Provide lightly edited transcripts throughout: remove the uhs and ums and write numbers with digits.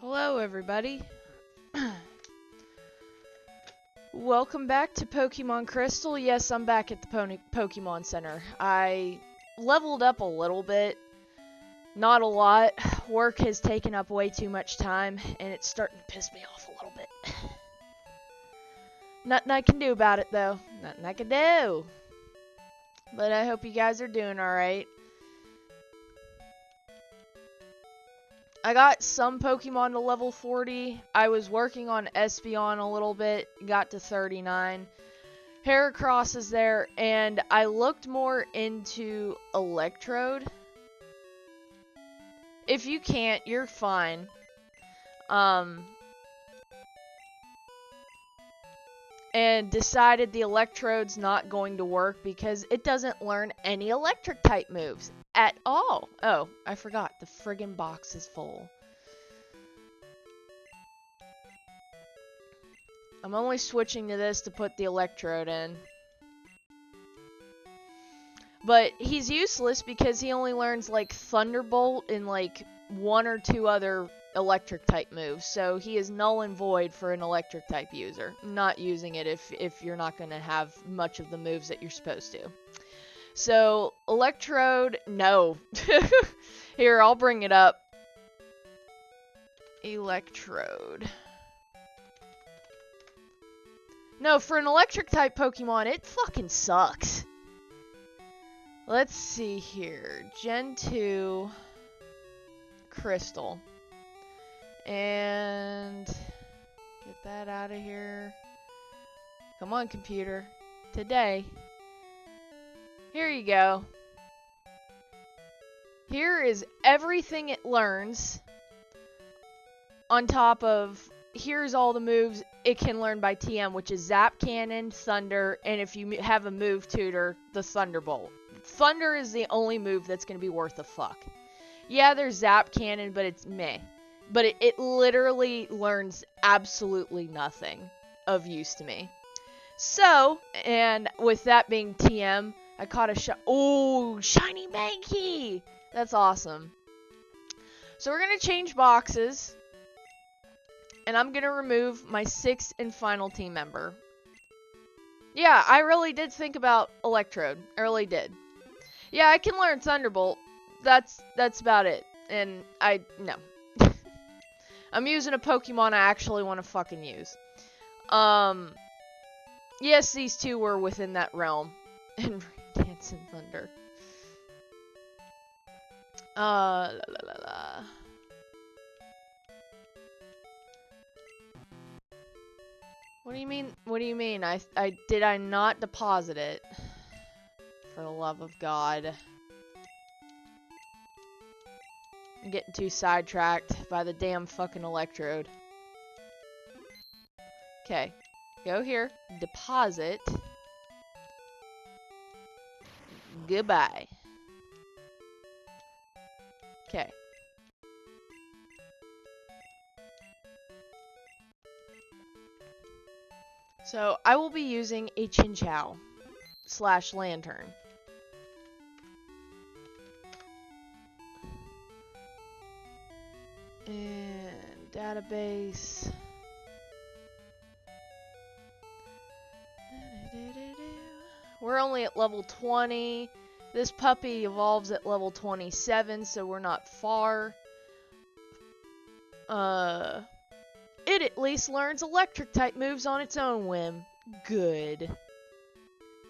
Hello, everybody. Welcome back to Pokemon Crystal. Yes, I'm back at the Pokemon Center. I leveled up a little bit. Not a lot. Work has taken up way too much time, and it's starting to piss me off a little bit. Nothing I can do about it, though. Nothing I can do. But I hope you guys are doing alright. I got some Pokemon to level 40. I was working on Espeon a little bit, got to 39. Heracross is there, and I looked more into Electrode. If you can't, you're fine. And decided the Electrode's not going to work because it doesn't learn any electric type moves at all. Oh, I forgot. The friggin' box is full. I'm only switching to this to put the Electrode in. But he's useless because he only learns like Thunderbolt and like one or two other electric type moves. So he is null and void for an electric type user. Not using it if you're not going to have much of the moves that you're supposed to. So, Electrode, no. Here, I'll bring it up. Electrode. No, for an electric type Pokemon, it fucking sucks. Let's see here. Gen 2 Crystal. And get that out of here. Come on, computer. Today. Here you go. Here is everything it learns. On top of, here's all the moves it can learn by TM, which is Zap Cannon, Thunder, and if you have a move tutor, the Thunderbolt. Thunder is the only move that's going to be worth a fuck. Yeah, there's Zap Cannon, but it's meh. But it literally learns absolutely nothing of use to me. So, and with that being TM, I caught a shiny Mankey! That's awesome. So we're going to change boxes. And I'm going to remove my 6th and final team member. Yeah, I really did think about Electrode. I really did. Yeah, I can learn Thunderbolt. That's about it. And no. I'm using a Pokemon I actually want to fucking use. Yes, these two were within that realm. And Dance and Thunder. La la la la. What do you mean? What do you mean? Did I not deposit it? For the love of God. I'm getting too sidetracked by the damn fucking Electrode. Okay. Go here. Deposit. Goodbye. Okay. So, I will be using a Chinchou / Lantern. And database. We're only at level 20. This puppy evolves at level 27, so we're not far. It at least learns electric type moves on its own whim. Good.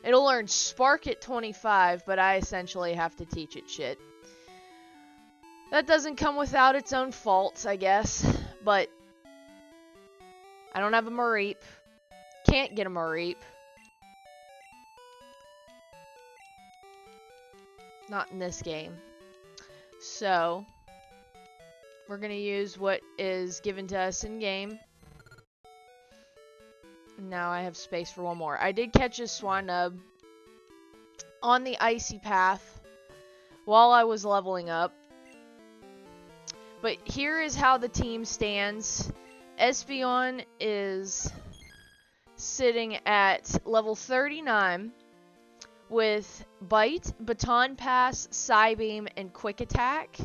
It'll learn Spark at 25, but I essentially have to teach it shit. That doesn't come without its own faults, I guess. But I don't have a Mareep. Can't get a Mareep. Not in this game. So we're going to use what is given to us in game. Now I have space for one more. I did catch a Swinub on the icy path while I was leveling up. But here is how the team stands. Espeon is sitting at level 39 with Bite, Baton Pass, Psybeam, and Quick Attack.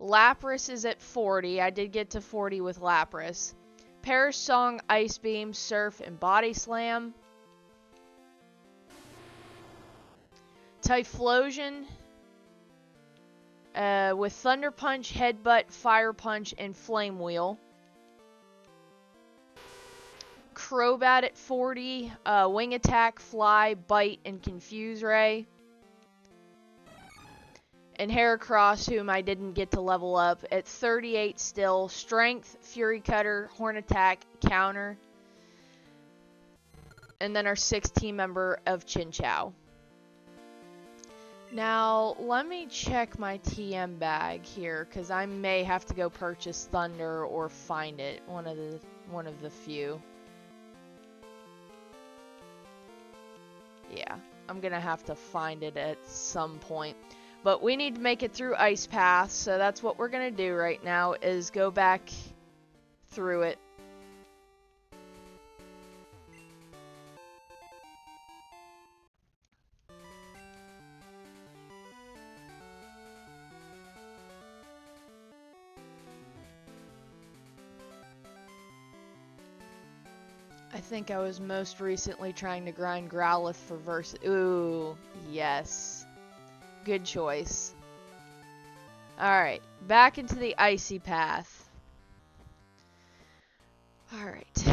Lapras is at 40. I did get to 40 with Lapras. Perish Song, Ice Beam, Surf, and Body Slam. Typhlosion with Thunder Punch, Headbutt, Fire Punch, and Flame Wheel. Crobat at 40. Wing Attack, Fly, Bite, and Confuse Ray. And Heracross, whom I didn't get to level up, at 38 still. Strength, Fury Cutter, Horn Attack, Counter. And then our 6th team member of Chinchou. Now, let me check my TM bag here, because I may have to go purchase Thunder or find it. One of the few. Yeah, I'm gonna have to find it at some point. But we need to make it through Ice Path, so that's what we're gonna do right now, is go back through it. I think I was most recently trying to grind Growlithe for Ooh, yes. Good choice. Alright, back into the icy path. Alright.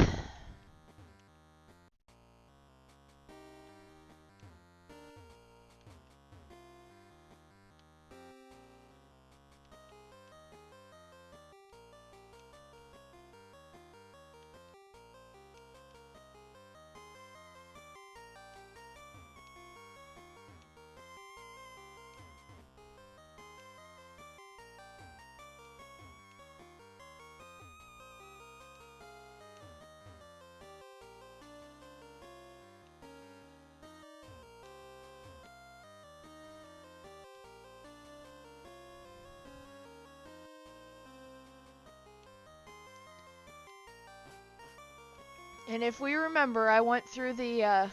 And if we remember, I went through the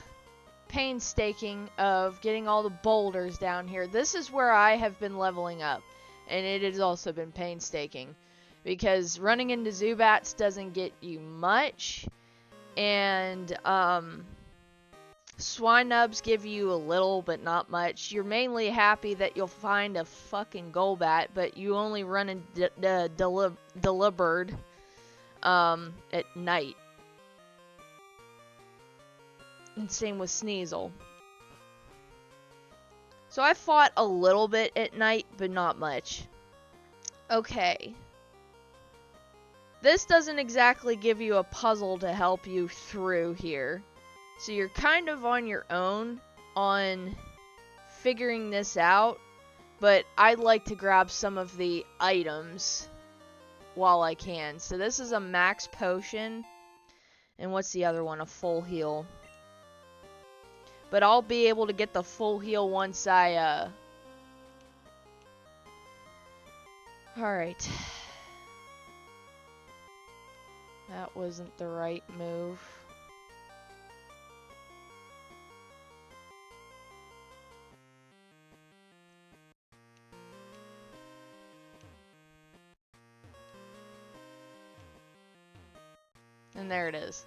painstaking of getting all the boulders down here. This is where I have been leveling up, and it has also been painstaking, because running into Zubats doesn't get you much, and Swinubs give you a little, but not much. You're mainly happy that you'll find a fucking Golbat, but you only run into Delibird at night. And same with Sneasel. So I fought a little bit at night, but not much. Okay. This doesn't exactly give you a puzzle to help you through here. So you're kind of on your own on figuring this out. But I'd like to grab some of the items while I can. So this is a max potion. And what's the other one? A full heal. But I'll be able to get the full heal once I, Alright. That wasn't the right move. And there it is.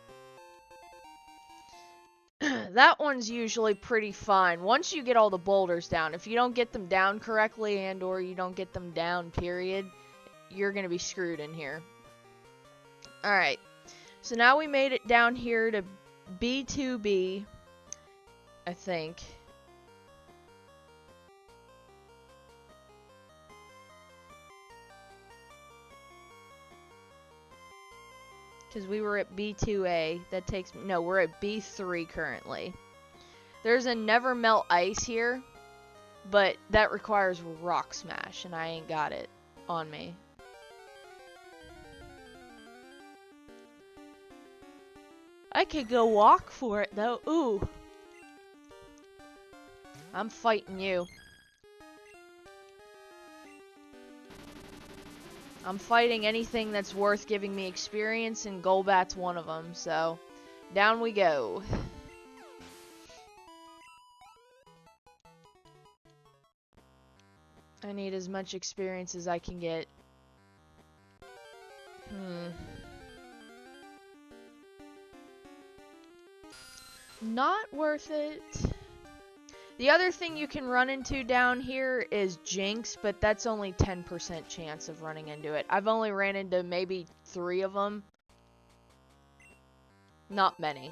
That one's usually pretty fine once you get all the boulders down. If you don't get them down correctly and or you don't get them down, period, you're going to be screwed in here. Alright, so now we made it down here to B2B, I think. Because we were at B2A. That takes... No, we're at B3 currently. There's a Never Melt Ice here. But that requires Rock Smash. And I ain't got it on me. I could go walk for it, though. Ooh. I'm fighting you. I'm fighting anything that's worth giving me experience, and Golbat's one of them, so down we go. I need as much experience as I can get. Not worth it. The other thing you can run into down here is Jinx, but that's only 10% chance of running into it. I've only ran into maybe 3 of them. Not many.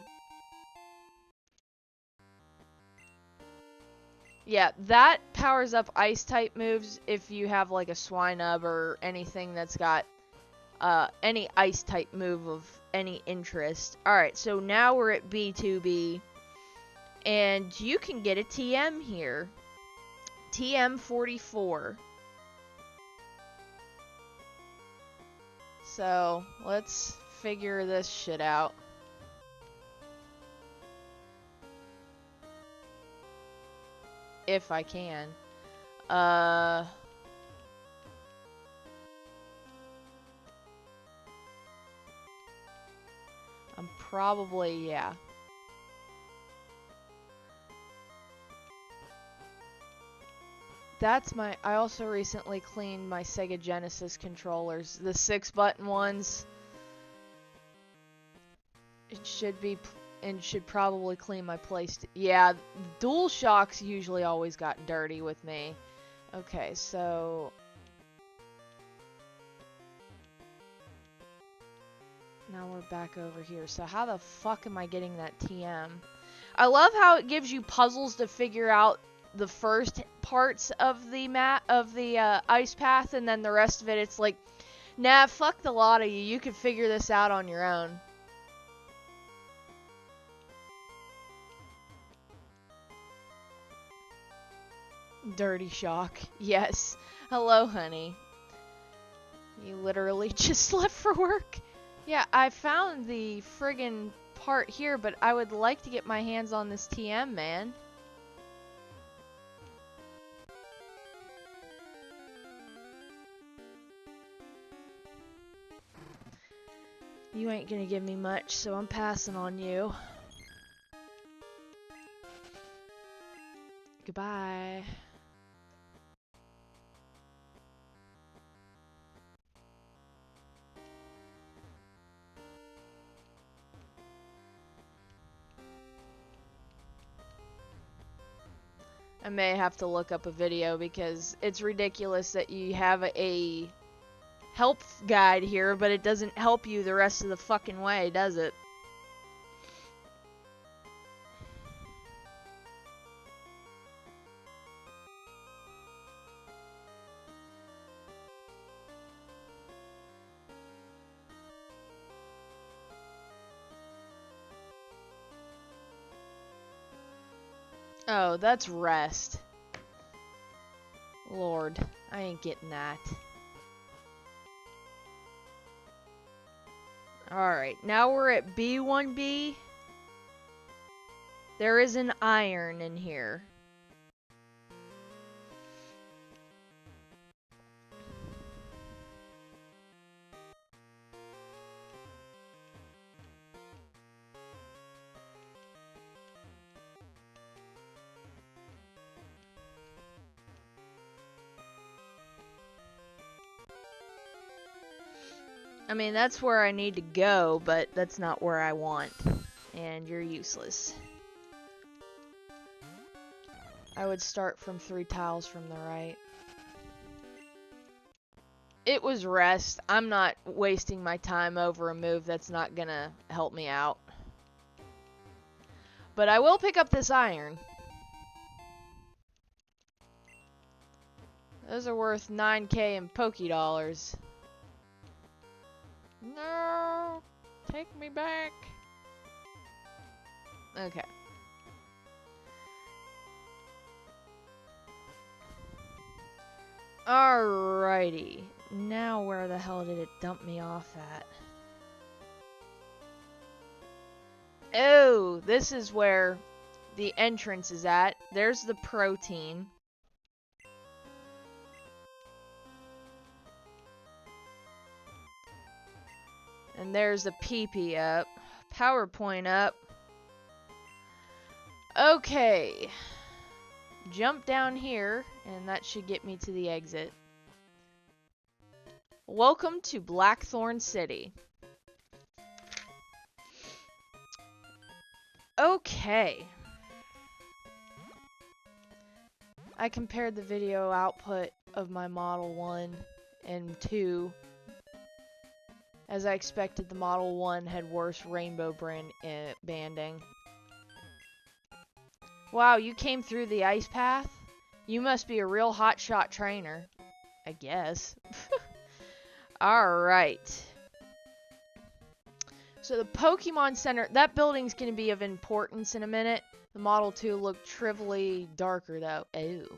Yeah, that powers up ice-type moves if you have like a Swinub or anything that's got any ice-type move of any interest. Alright, so now we're at B2B. And you can get a TM here. TM 44. So, let's figure this shit out. If I can. I'm probably, yeah. That's my, I also recently cleaned my Sega Genesis controllers. The 6-button ones. It should be, and should probably clean my PlayStation. Yeah, DualShocks usually always got dirty with me. Okay, so... now we're back over here. So how the fuck am I getting that TM? I love how it gives you puzzles to figure out the first parts of the ice path, and then the rest of it, it's like, nah, fuck the lot of you. You can figure this out on your own. Dirty Shock. Yes. Hello, honey. You literally just left for work? Yeah, I found the friggin' part here, but I would like to get my hands on this TM, man. You ain't gonna give me much, so I'm passing on you. Goodbye. I may have to look up a video because it's ridiculous that you have a help guide here, but it doesn't help you the rest of the fucking way, does it? Oh, that's rest. Lord, I ain't getting that. Alright, now we're at B1B. There is an iron in here. I mean, that's where I need to go, but that's not where I want. And you're useless. I would start from 3 tiles from the right. It was rest. I'm not wasting my time over a move that's not gonna help me out. But I will pick up this iron. Those are worth 9k in Poké-Dollars. No! Take me back! Okay. Alrighty. Now where the hell did it dump me off at? Oh, this is where the entrance is at. There's the protein. And there's the PP up. PowerPoint up. Okay. jump down here, and that should get me to the exit. Welcome to Blackthrone City. Okay. I compared the video output of my Model 1 and 2. As I expected, the Model 1 had worse rainbow banding. Wow, you came through the ice path? You must be a real hotshot trainer. I guess. Alright. So the Pokemon Center, that building's going to be of importance in a minute. The Model 2 looked trivially darker though. Ew.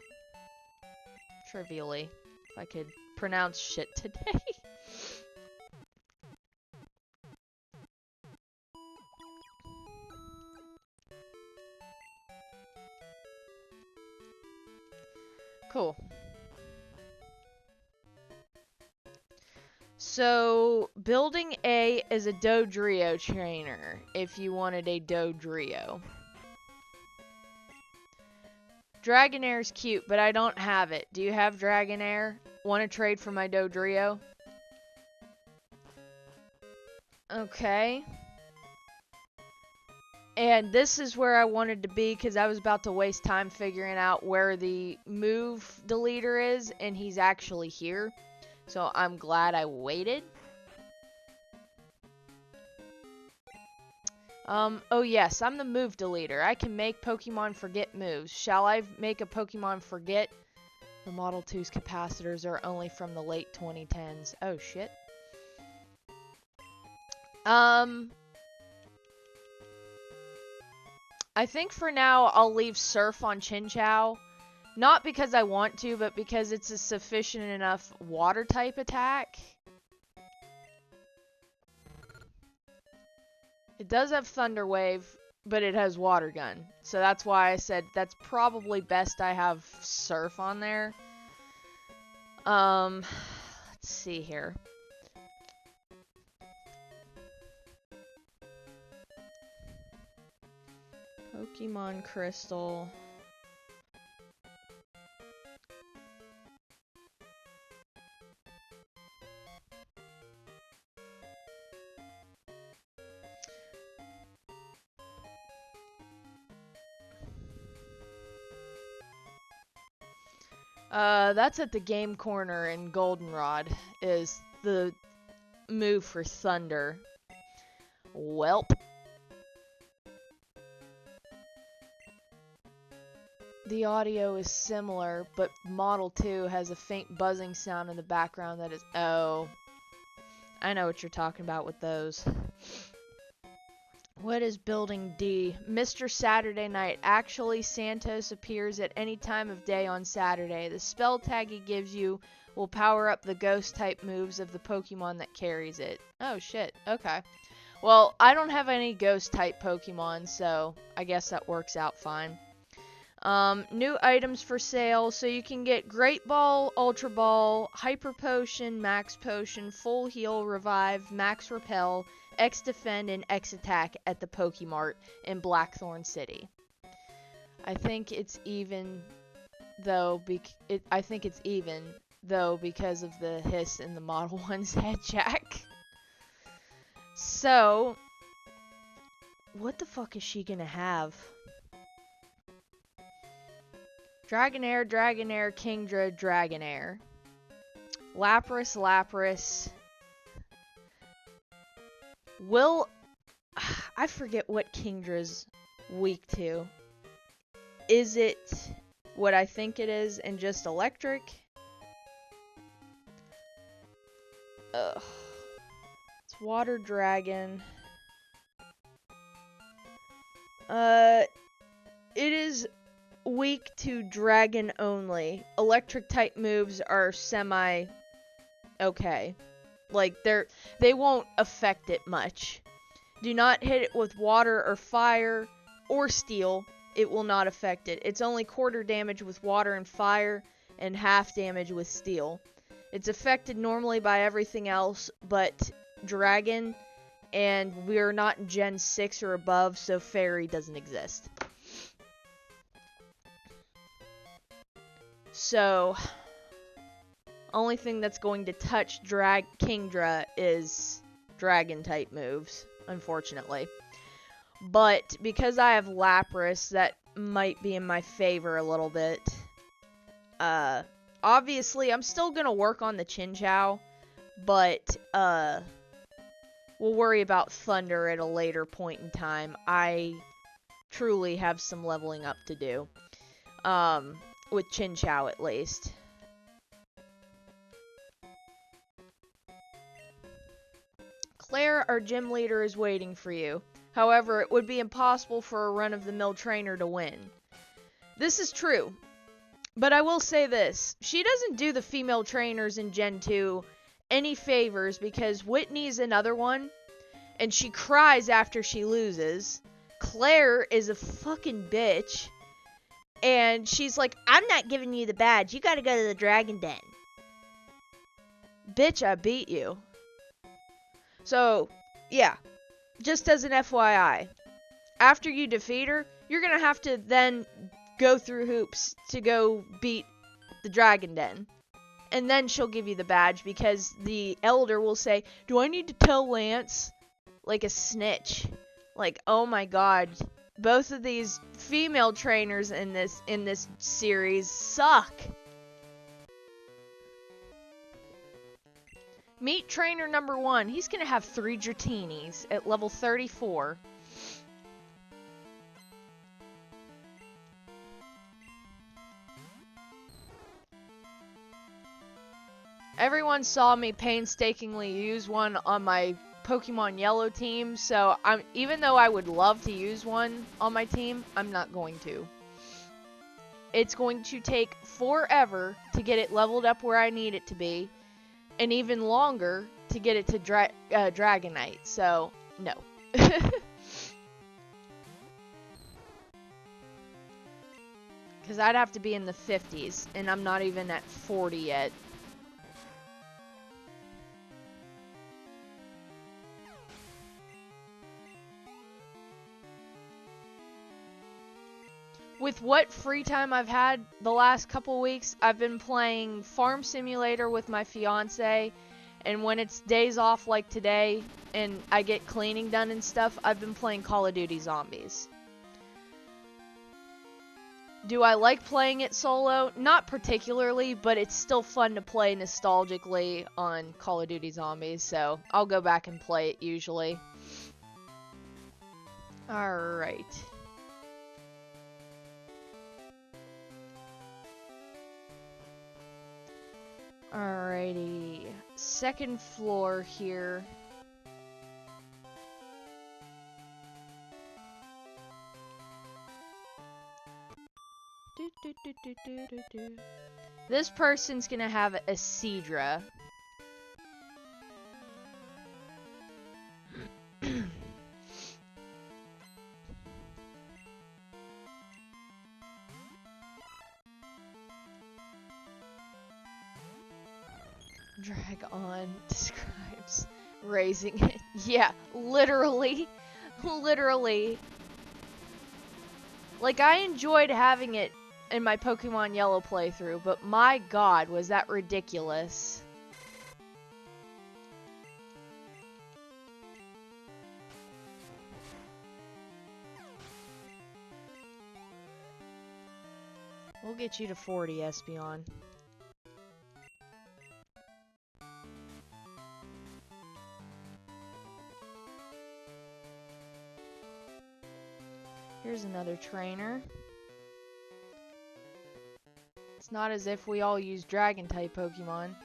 Trivially. If I could pronounce shit today. Cool. So, building A is a Dodrio trainer, if you wanted a Dodrio. Dragonair's cute, but I don't have it. Do you have Dragonair? Want to trade for my Dodrio? Okay. And this is where I wanted to be because I was about to waste time figuring out where the move deleter is, and he's actually here. So I'm glad I waited. Oh yes, I'm the move deleter. I can make Pokemon forget moves. Shall I make a Pokemon forget? The Model 2's capacitors are only from the late 2010s. Oh shit. I think for now I'll leave Surf on Chinchou. Not because I want to, but because it's a sufficient enough water type attack. It does have Thunder Wave, but it has Water Gun. So that's why I said that's probably best I have Surf on there. Let's see here. Pokemon Crystal. That's at the game corner in Goldenrod, is the move for Thunder. Welp. The audio is similar, but Model 2 has a faint buzzing sound in the background that is... Oh. I know what you're talking about with those. What is Building D? Mr. Saturday Night. Actually, Santos appears at any time of day on Saturday. The spell tag he gives you will power up the ghost type moves of the Pokemon that carries it. Oh shit, okay. Well, I don't have any ghost type Pokemon, so I guess that works out fine. New items for sale, so you can get Great Ball, Ultra Ball, Hyper Potion, Max Potion, Full Heal, Revive, Max Repel, X Defend, and X Attack at the Pokemart in Blackthrone City. I think it's even though because of the hiss in the Model 1's head jack. So, what the fuck is she gonna have? Dragonair, Dragonair, Kingdra, Dragonair. Lapras, Lapras. I forget what Kingdra's weak to. Is it what I think it is and just electric? Ugh. It's Water Dragon. It is weak to Dragon only. Electric type moves are semi okay. Like they won't affect it much. Do not hit it with water or fire or steel. It will not affect it. It's only quarter damage with water and fire and half damage with steel. It's affected normally by everything else but Dragon, and we're not in Gen 6 or above, so Fairy doesn't exist. So, only thing that's going to touch Kingdra is dragon-type moves, unfortunately. But because I have Lapras, that might be in my favor a little bit. Obviously, I'm still gonna work on the Chinchou, but, we'll worry about Thunder at a later point in time. I truly have some leveling up to do. With Chinchou at least. Claire, our gym leader, is waiting for you. However, it would be impossible for a run-of-the-mill trainer to win. This is true. But I will say this. She doesn't do the female trainers in Gen 2 any favors because Whitney's another one. And she cries after she loses. Claire is a fucking bitch. And she's like, I'm not giving you the badge. You gotta go to the Dragon Den. Bitch, I beat you. So, yeah. Just as an FYI, after you defeat her, you're gonna have to then go through hoops to go beat the Dragon Den. And then she'll give you the badge because the elder will say, do I need to tell Lance? Like a snitch. Like, oh my god. Both of these female trainers in this series suck. Meet trainer number 1. He's gonna have 3 Dratinis at level 34. Everyone saw me painstakingly use one on my Pokemon Yellow team, so even though I would love to use one on my team, I'm not going to. It's going to take forever to get it leveled up where I need it to be, and even longer to get it to Dragonite, so no. Because I'd have to be in the 50s, and I'm not even at 40 yet. With what free time I've had the last couple weeks, I've been playing Farm Simulator with my fiance, and when it's days off like today, and I get cleaning done and stuff, I've been playing Call of Duty Zombies. Do I like playing it solo? Not particularly, but it's still fun to play nostalgically on Call of Duty Zombies, so I'll go back and play it usually. Alright. Alrighty, second floor here. This person's gonna have a Seadra. Drag on describes raising it. Yeah, literally. Literally. Like, I enjoyed having it in my Pokemon Yellow playthrough, but my god, was that ridiculous. We'll get you to 40, Espeon. Here's another trainer. It's not as if we all use Dragon-type Pokemon.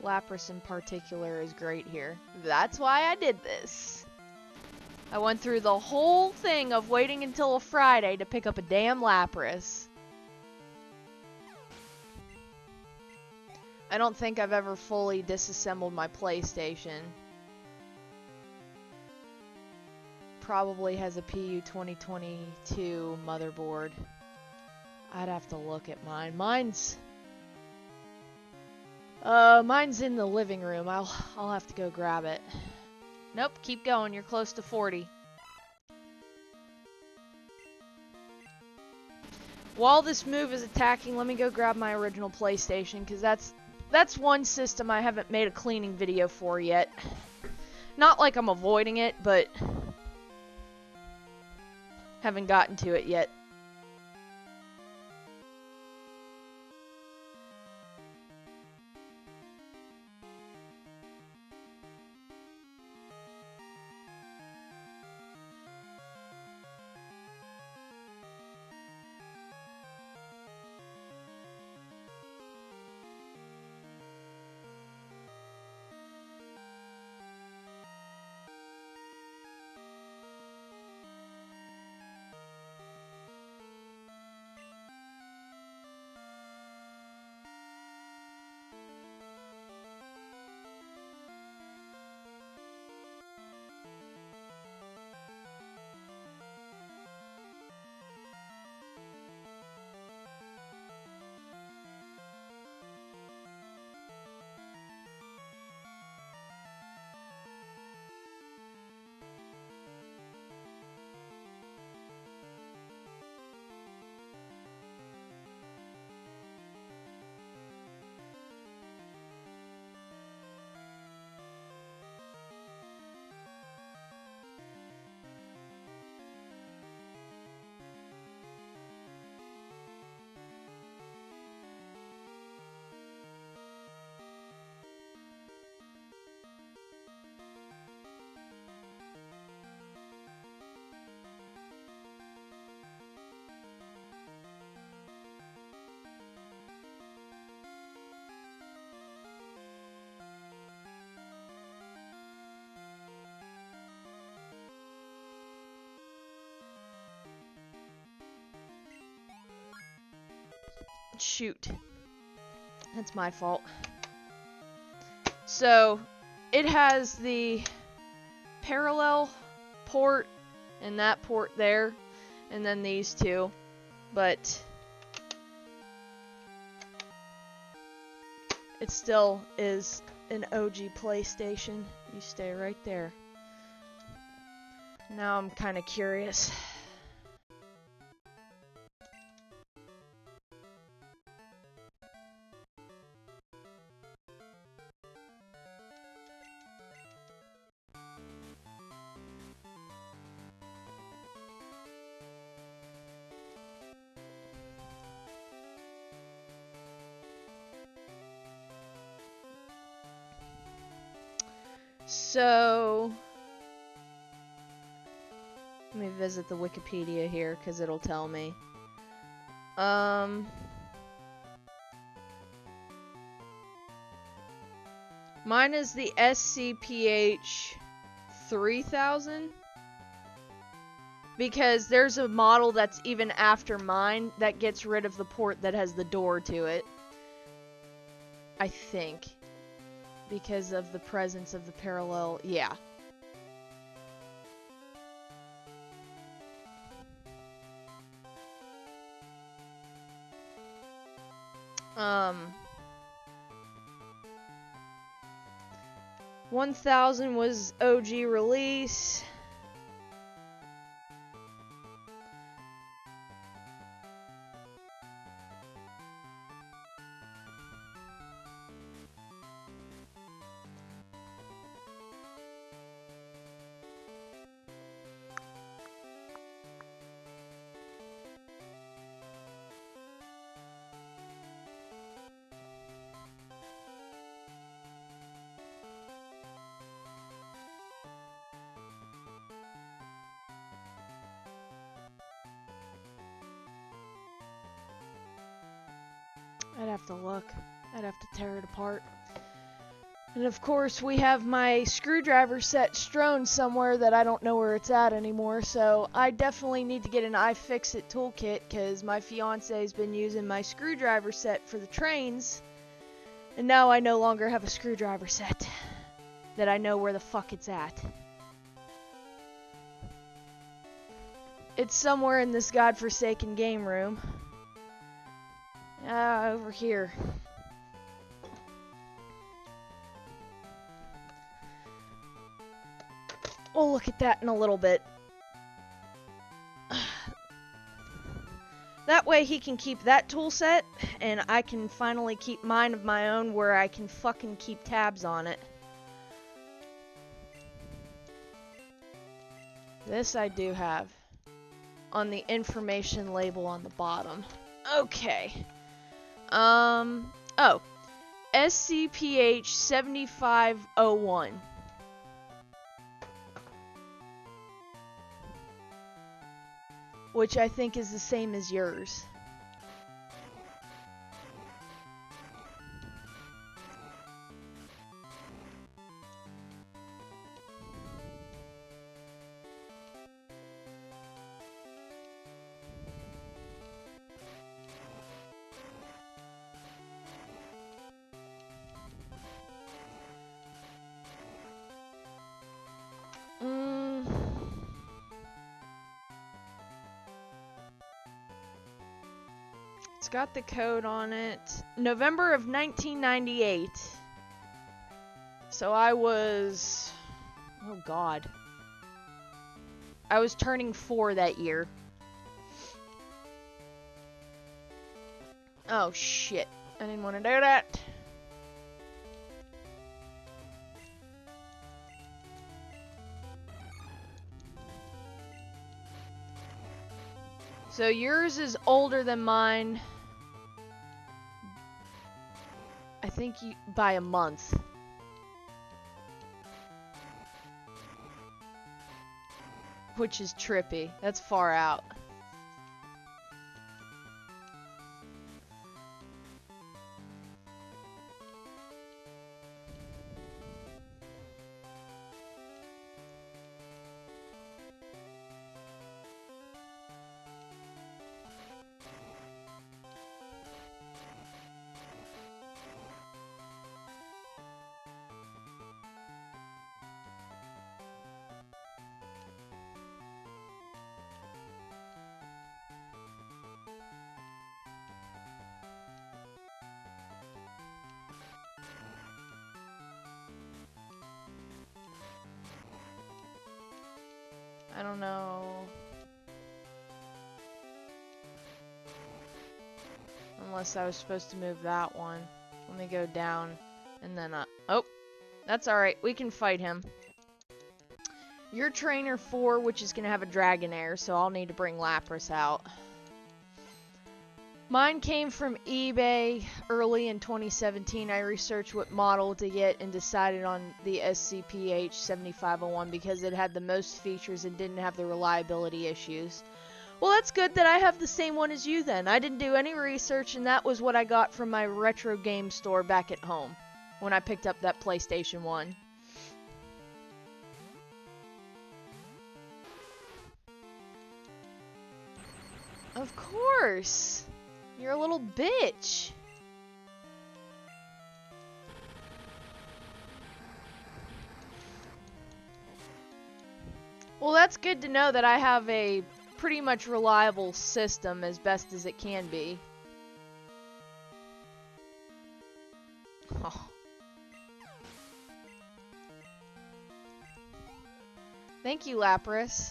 Lapras in particular is great here. That's why I did this. I went through the whole thing of waiting until a Friday to pick up a damn Lapras. I don't think I've ever fully disassembled my PlayStation. Probably has a PU 2022 motherboard. I'd have to look at mine. Mine's in the living room. I'll have to go grab it. Nope, keep going. You're close to 40. While this move is attacking, let me go grab my original PlayStation, because that's one system I haven't made a cleaning video for yet. Not like I'm avoiding it, but haven't gotten to it yet. Shoot. That's my fault. So, it has the parallel port and that port there, and then these two, but it still is an OG PlayStation. You stay right there. Now I'm kind of curious. So, let me visit the Wikipedia here, because it'll tell me. Mine is the SCPH 3000. Because there's a model that's even after mine that gets rid of the port that has the door to it. I think. Because of the presence of the parallel, yeah. Um, 1000 was OG release. I'd have to look. I'd have to tear it apart. And of course, we have my screwdriver set strewn somewhere that I don't know where it's at anymore, so I definitely need to get an iFixit toolkit, because my fiance's been using my screwdriver set for the trains, and now I no longer have a screwdriver set that I know where the fuck it's at. It's somewhere in this godforsaken game room. Over here. We'll look at that in a little bit. That way he can keep that tool set, and I can finally keep mine of my own where I can fucking keep tabs on it. This I do have on the information label on the bottom. Okay. Oh. SCPH 7501. Which I think is the same as yours. It's got the code on it. November of 1998. So I was... oh god. I was turning 4 that year. Oh shit. I didn't want to do that. So yours is older than mine. I think by a month. Which is trippy. That's far out. I don't know. Unless I was supposed to move that one. Let me go down and then up. Oh, that's alright. We can fight him. You're trainer 4, which is going to have a Dragonair, so I'll need to bring Lapras out. Mine came from eBay early in 2017. I researched what model to get and decided on the SCPH 7501 because it had the most features and didn't have the reliability issues. Well, that's good that I have the same one as you then. I didn't do any research, and that was what I got from my retro game store back at home when I picked up that PlayStation 1. Of course! You're a little bitch. Well, that's good to know that I have a pretty much reliable system as best as it can be. Oh. Thank you, Lapras.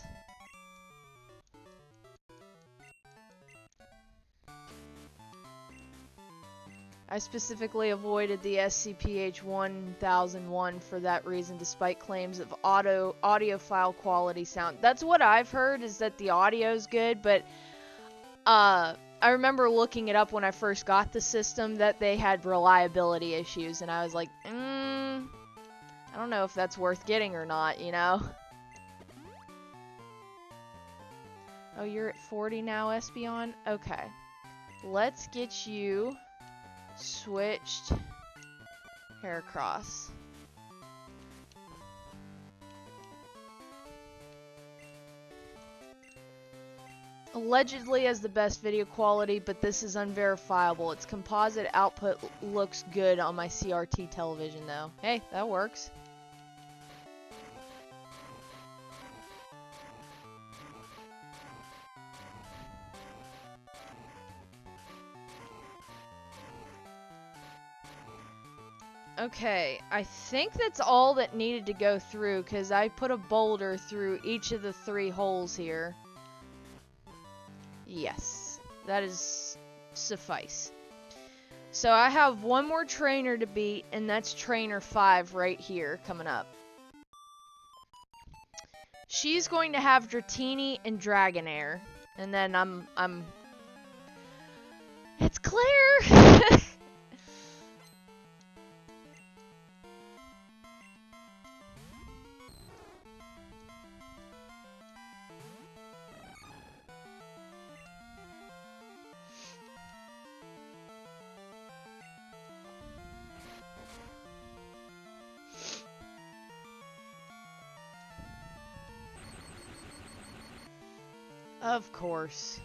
I specifically avoided the SCPH 1001 for that reason, despite claims of audiophile quality sound. That's what I've heard, is that the audio's good, but I remember looking it up when I first got the system that they had reliability issues, and I was like, I don't know if that's worth getting or not, you know? Oh, you're at 40 now, Espeon? Okay. Let's get you switched Heracross. Allegedly has the best video quality, but this is unverifiable. Its composite output looks good on my CRT television though. Hey, that works. Okay, I think that's all that needed to go through because I put a boulder through each of the 3 holes here. Yes, that is suffice. So I have one more trainer to beat, and that's trainer 5 right here coming up. She's going to have Dratini and Dragonair, and then it's Claire! Of course.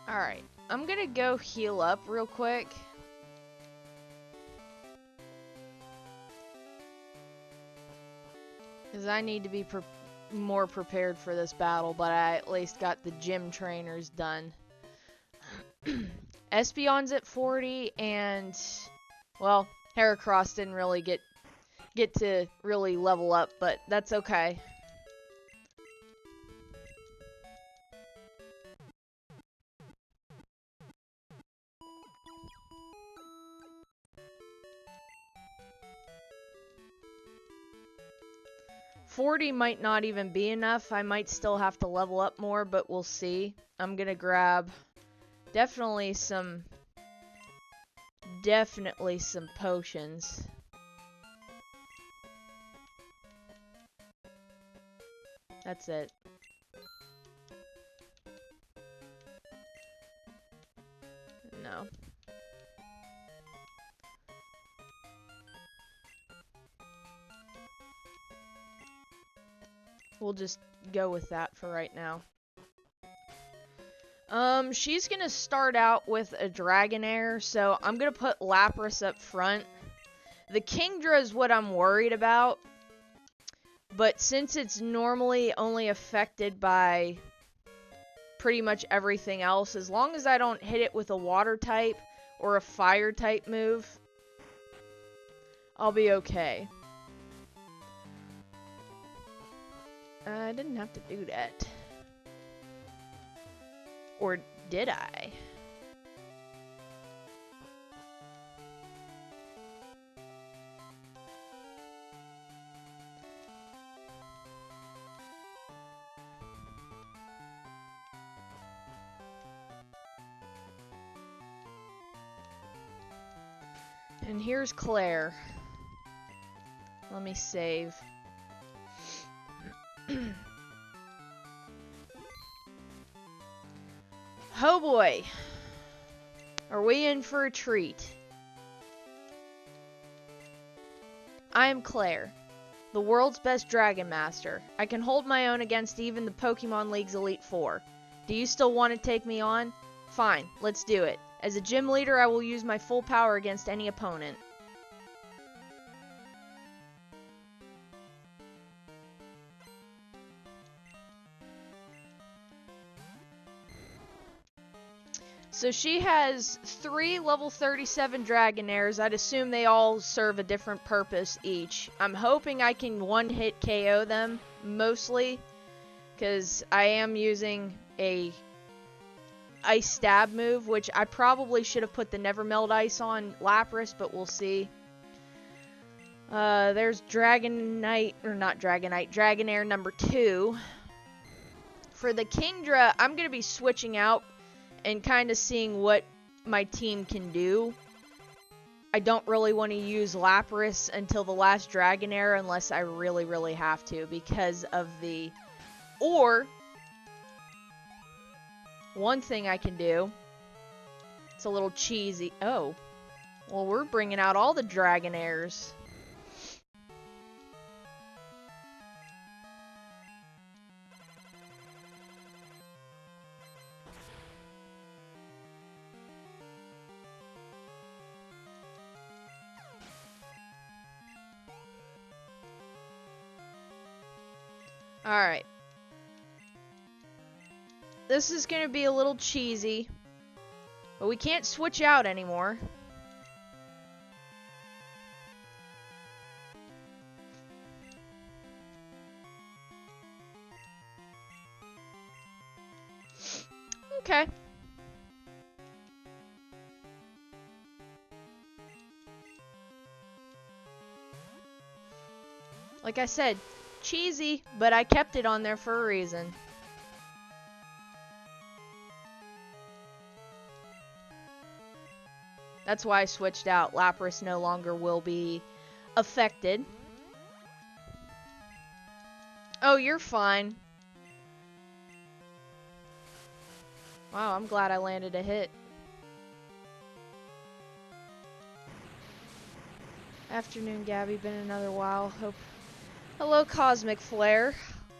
Alright, I'm gonna go heal up real quick. Because I need to be more prepared for this battle, but I at least got the gym trainers done. Espeon's at 40, and, well, Heracross didn't really get to really level up, but that's okay. $40 might not even be enough. I might still have to level up more, but we'll see. I'm gonna grab definitely some potions. That's it. No. We'll just go with that for right now. She's gonna start out with a Dragonair, so I'm gonna put Lapras up front. The Kingdra is what I'm worried about, but since it's normally only affected by pretty much everything else, as long as I don't hit it with a water type or a fire type move, I'll be okay. I didn't have to do that. Or did I? And here's Claire. Let me save. Oh boy. Are we in for a treat? I am Claire, the world's best Dragon Master. I can hold my own against even the Pokemon League's Elite Four. Do you still want to take me on? Fine, let's do it. As a gym leader, I will use my full power against any opponent. So she has 3 level 37 Dragonairs. I'd assume they all serve a different purpose each. I'm hoping I can one-hit KO them, mostly, because I am using a ice stab move, which I probably should have put the Never Melt Ice on Lapras, but we'll see. There's Dragonite, or not Dragonite, Dragonair number 2. For the Kingdra, I'm going to be switching out and kind of seeing what my team can do. I don't really want to use Lapras until the last Dragonair unless I really, really have to because of the... Or, one thing I can do, it's a little cheesy. Oh, well, we're bringing out all the Dragonairs. Alright. This is going to be a little cheesy, but we can't switch out anymore. Okay. Like I said, cheesy, but I kept it on there for a reason. That's why I switched out. Lapras no longer will be affected. Oh, you're fine. Wow, I'm glad I landed a hit. Afternoon, Gabby. Been another while. Hope. Hello, Cosmic Flare.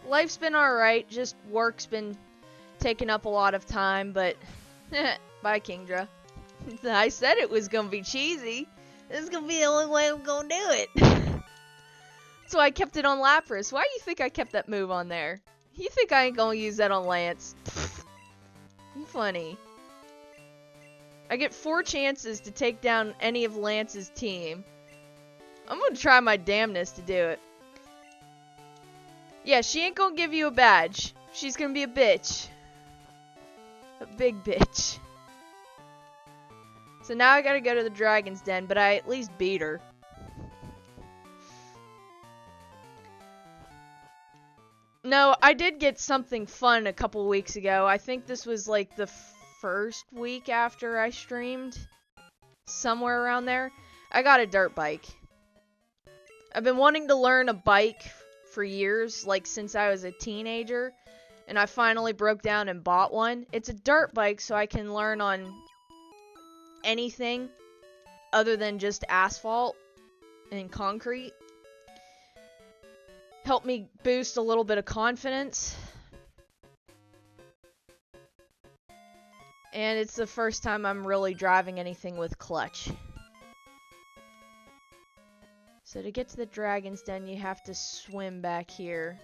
Life's been alright, just work's been taking up a lot of time, but... Bye, Kingdra. I said it was gonna be cheesy. This is gonna be the only way I'm gonna do it. So I kept it on Lapras. Why do you think I kept that move on there? You think I ain't gonna use that on Lance? You funny. I get 4 chances to take down any of Lance's team. I'm gonna try my damnness to do it. Yeah, she ain't gonna give you a badge. She's gonna be a bitch. A big bitch. So now I gotta go to the Dragon's Den, but I at least beat her. No, I did get something fun a couple weeks ago. I think this was like the first week after I streamed. Somewhere around there. I got a dirt bike. I've been wanting to learn a bike for years, like since I was a teenager, and I finally broke down and bought one. It's a dirt bike, so I can learn on anything other than just asphalt and concrete. Helped me boost a little bit of confidence. And it's the first time I'm really driving anything with clutch. So to get to the Dragon's Den, you have to swim back here.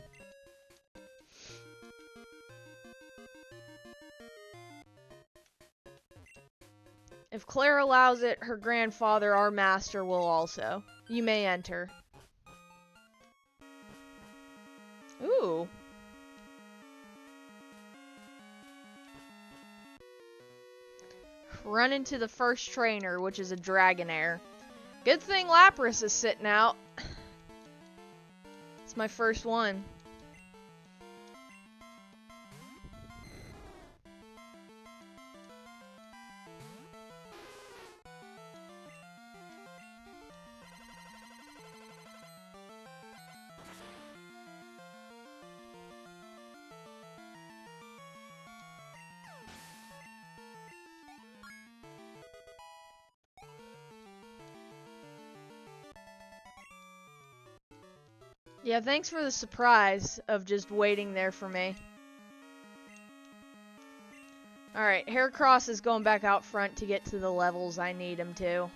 If Claire allows it, her grandfather, our master, will also. You may enter. Ooh. Run into the first trainer, which is a Dragonair. Good thing Lapras is sitting out. It's my first one. Yeah, thanks for the surprise of just waiting there for me. Alright, Heracross is going back out front to get to the levels I need him to.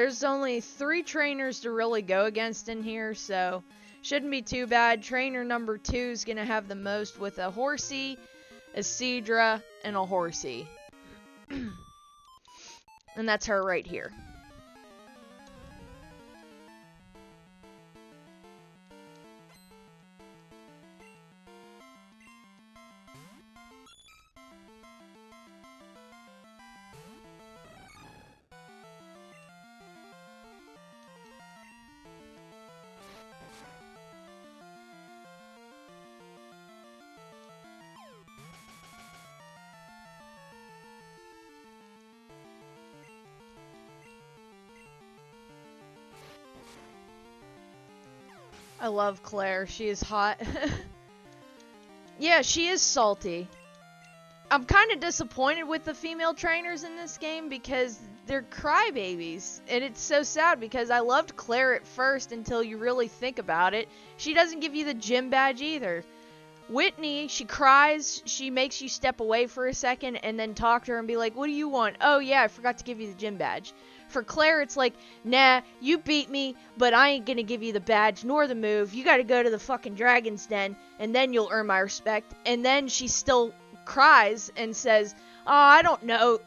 There's only 3 trainers to really go against in here, so shouldn't be too bad. Trainer number 2 is going to have the most with a Horsey, a Seadra, and a Horsey. And that's her right here. I love Claire. She is hot. Yeah, she is salty. I'm kind of disappointed with the female trainers in this game because they're crybabies. And it's so sad because I loved Claire at first until you really think about it. She doesn't give you the gym badge either. Whitney, she cries, she makes you step away for a second and then talk to her and be like, what do you want? Oh yeah, I forgot to give you the gym badge. For Claire, it's like, nah, you beat me, but I ain't gonna give you the badge nor the move. You gotta go to the fucking Dragon's Den, and then you'll earn my respect. And then she still cries and says, oh, I don't know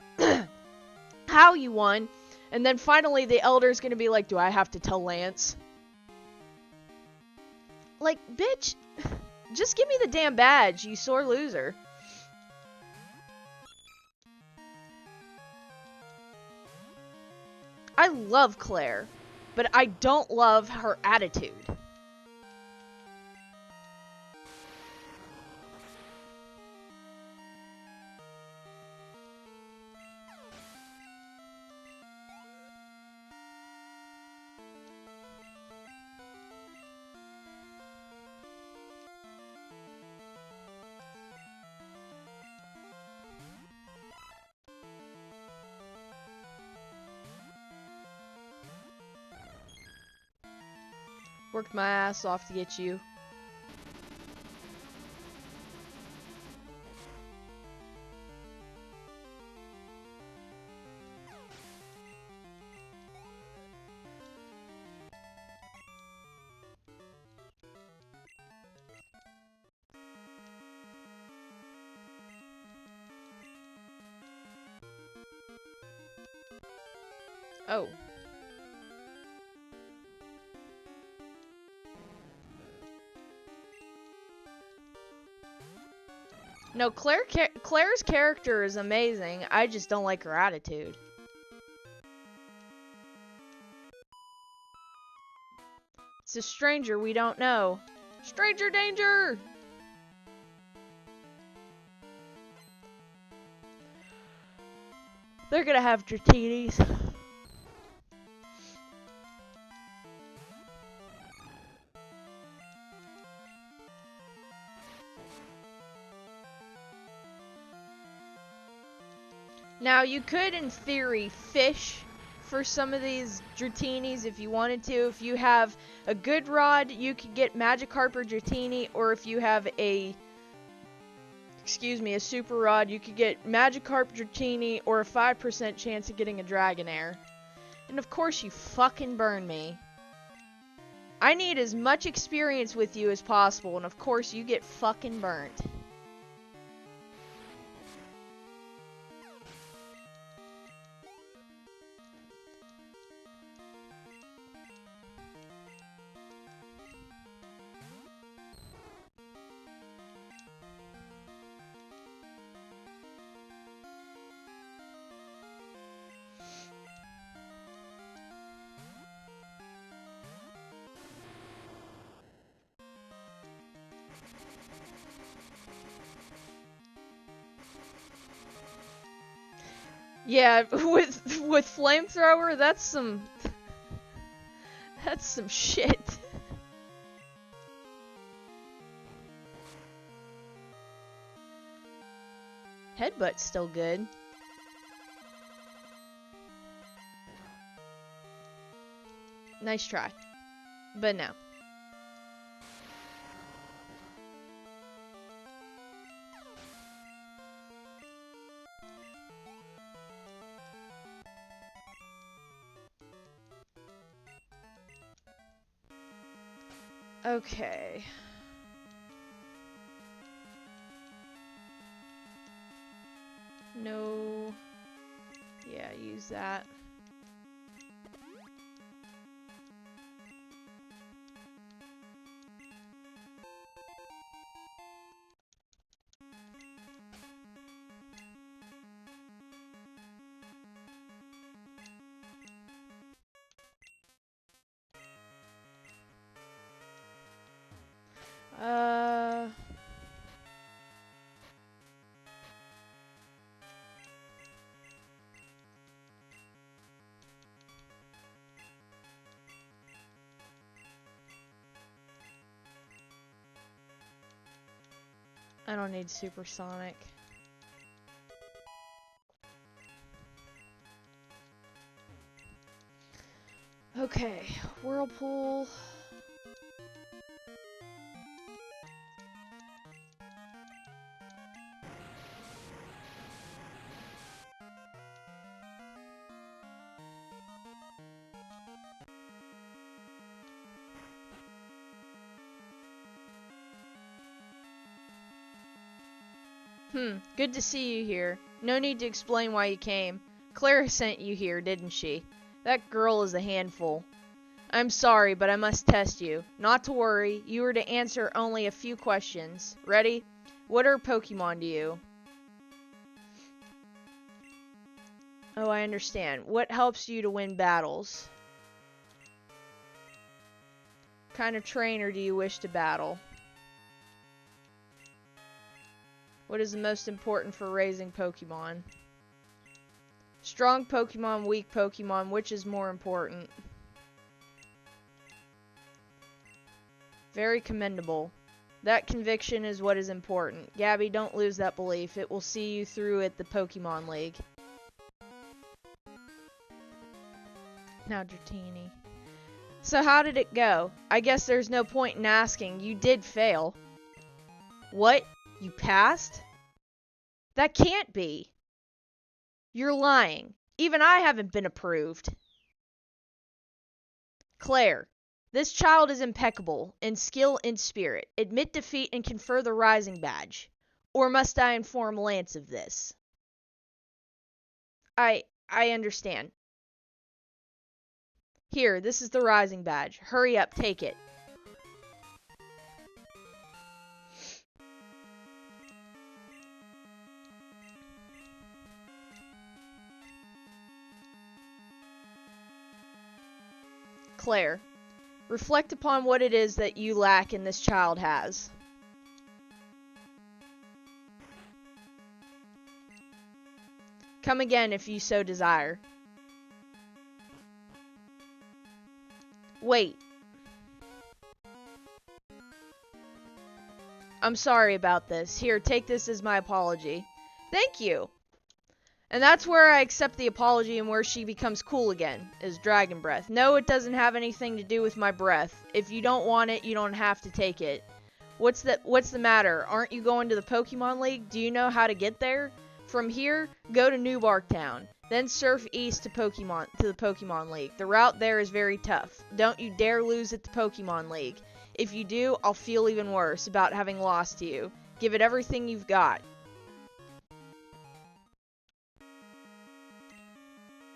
how you won. And then finally the Elder's gonna be like, do I have to tell Lance? Like, bitch, just give me the damn badge, you sore loser. I love Claire, but I don't love her attitude. Worked my ass off to get you. Oh. No, Claire's character is amazing. I just don't like her attitude. It's a stranger we don't know. Stranger danger! They're gonna have Dratinis. Now, you could, in theory, fish for some of these Dratinis if you wanted to. If you have a good rod, you could get Magikarp or Dratini, or if you have a super rod, you could get Magikarp, Dratini, or a 5% chance of getting a Dragonair. And of course you fucking burn me. I need as much experience with you as possible, and of course you get fucking burnt. Yeah, with flamethrower, that's some shit. Headbutt's still good. Nice try. But no. Okay. No. Yeah, use that. I don't need supersonic. Okay, whirlpool. Good to see you here. No need to explain why you came. Clara sent you here, didn't she? That girl is a handful. I'm sorry, but I must test you. Not to worry, you are to answer only a few questions. Ready? What are Pokemon to you? Oh, I understand. What helps you to win battles? What kind of trainer do you wish to battle? What is the most important for raising Pokemon? Strong Pokemon, weak Pokemon, which is more important? Very commendable. That conviction is what is important. Gabby, don't lose that belief. It will see you through at the Pokemon League. Now, Dratini. So how did it go? I guess there's no point in asking. You did fail. What? You passed? That can't be. You're lying. Even I haven't been approved. Claire, this child is impeccable in skill and spirit. Admit defeat and confer the Rising Badge. Or must I inform Lance of this? I understand. Here, this is the Rising Badge. Hurry up, take it. Claire, reflect upon what it is that you lack and this child has. Come again if you so desire. Wait. I'm sorry about this. Here, take this as my apology. Thank you. And that's where I accept the apology and where she becomes cool again, is Dragon Breath. No, it doesn't have anything to do with my breath. If you don't want it, you don't have to take it. What's the matter? Aren't you going to the Pokemon League? Do you know how to get there? From here, go to New Barktown. Then surf east to the Pokemon League. The route there is very tough. Don't you dare lose at the Pokemon League. If you do, I'll feel even worse about having lost to you. Give it everything you've got.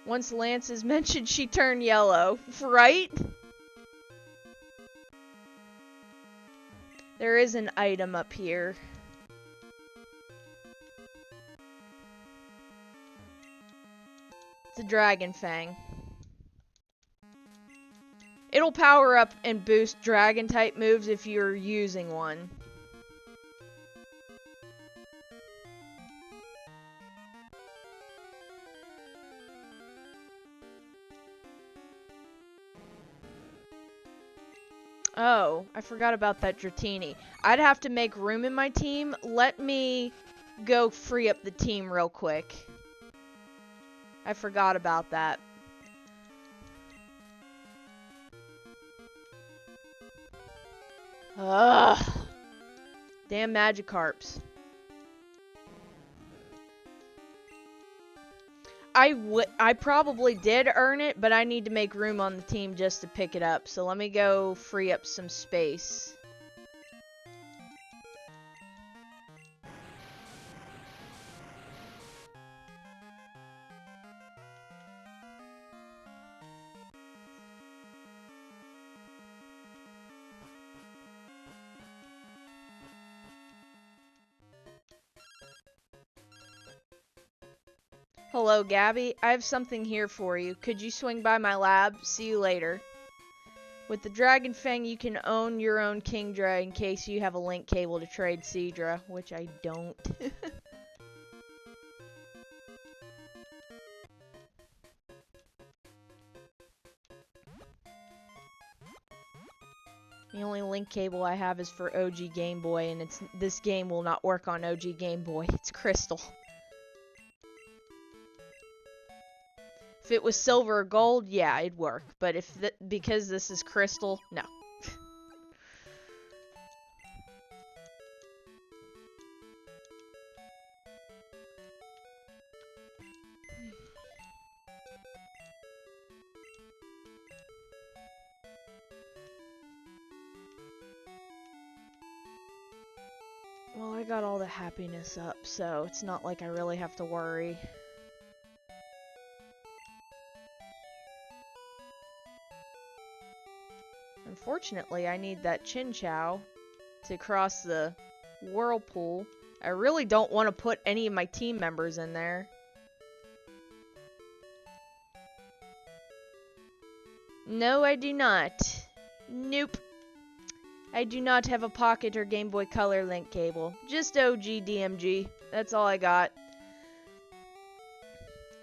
Once Lance is mentioned, she turned yellow. Right? There is an item up here. It's a Dragon Fang. It'll power up and boost Dragon type moves if you're using one. Oh, I forgot about that Dratini. I'd have to make room in my team. Let me go free up the team real quick. I forgot about that. Ugh. Damn Magikarps. I probably did earn it, but I need to make room on the team just to pick it up. So let me go free up some space. Hello, Gabby. I have something here for you. Could you swing by my lab? See you later. With the Dragon Fang, you can own your own Kingdra in case you have a link cable to trade Seadra, which I don't. The only link cable I have is for OG Game Boy, and this game will not work on OG Game Boy. It's Crystal. If it was silver or gold, yeah, it'd work. But because this is Crystal, no. Well, I got all the happiness up, so it's not like I really have to worry. Unfortunately, I need that Chinchou to cross the whirlpool. I really don't want to put any of my team members in there. No, I do not. Nope. I do not have a Pocket or Game Boy Color link cable. Just OG DMG. That's all I got.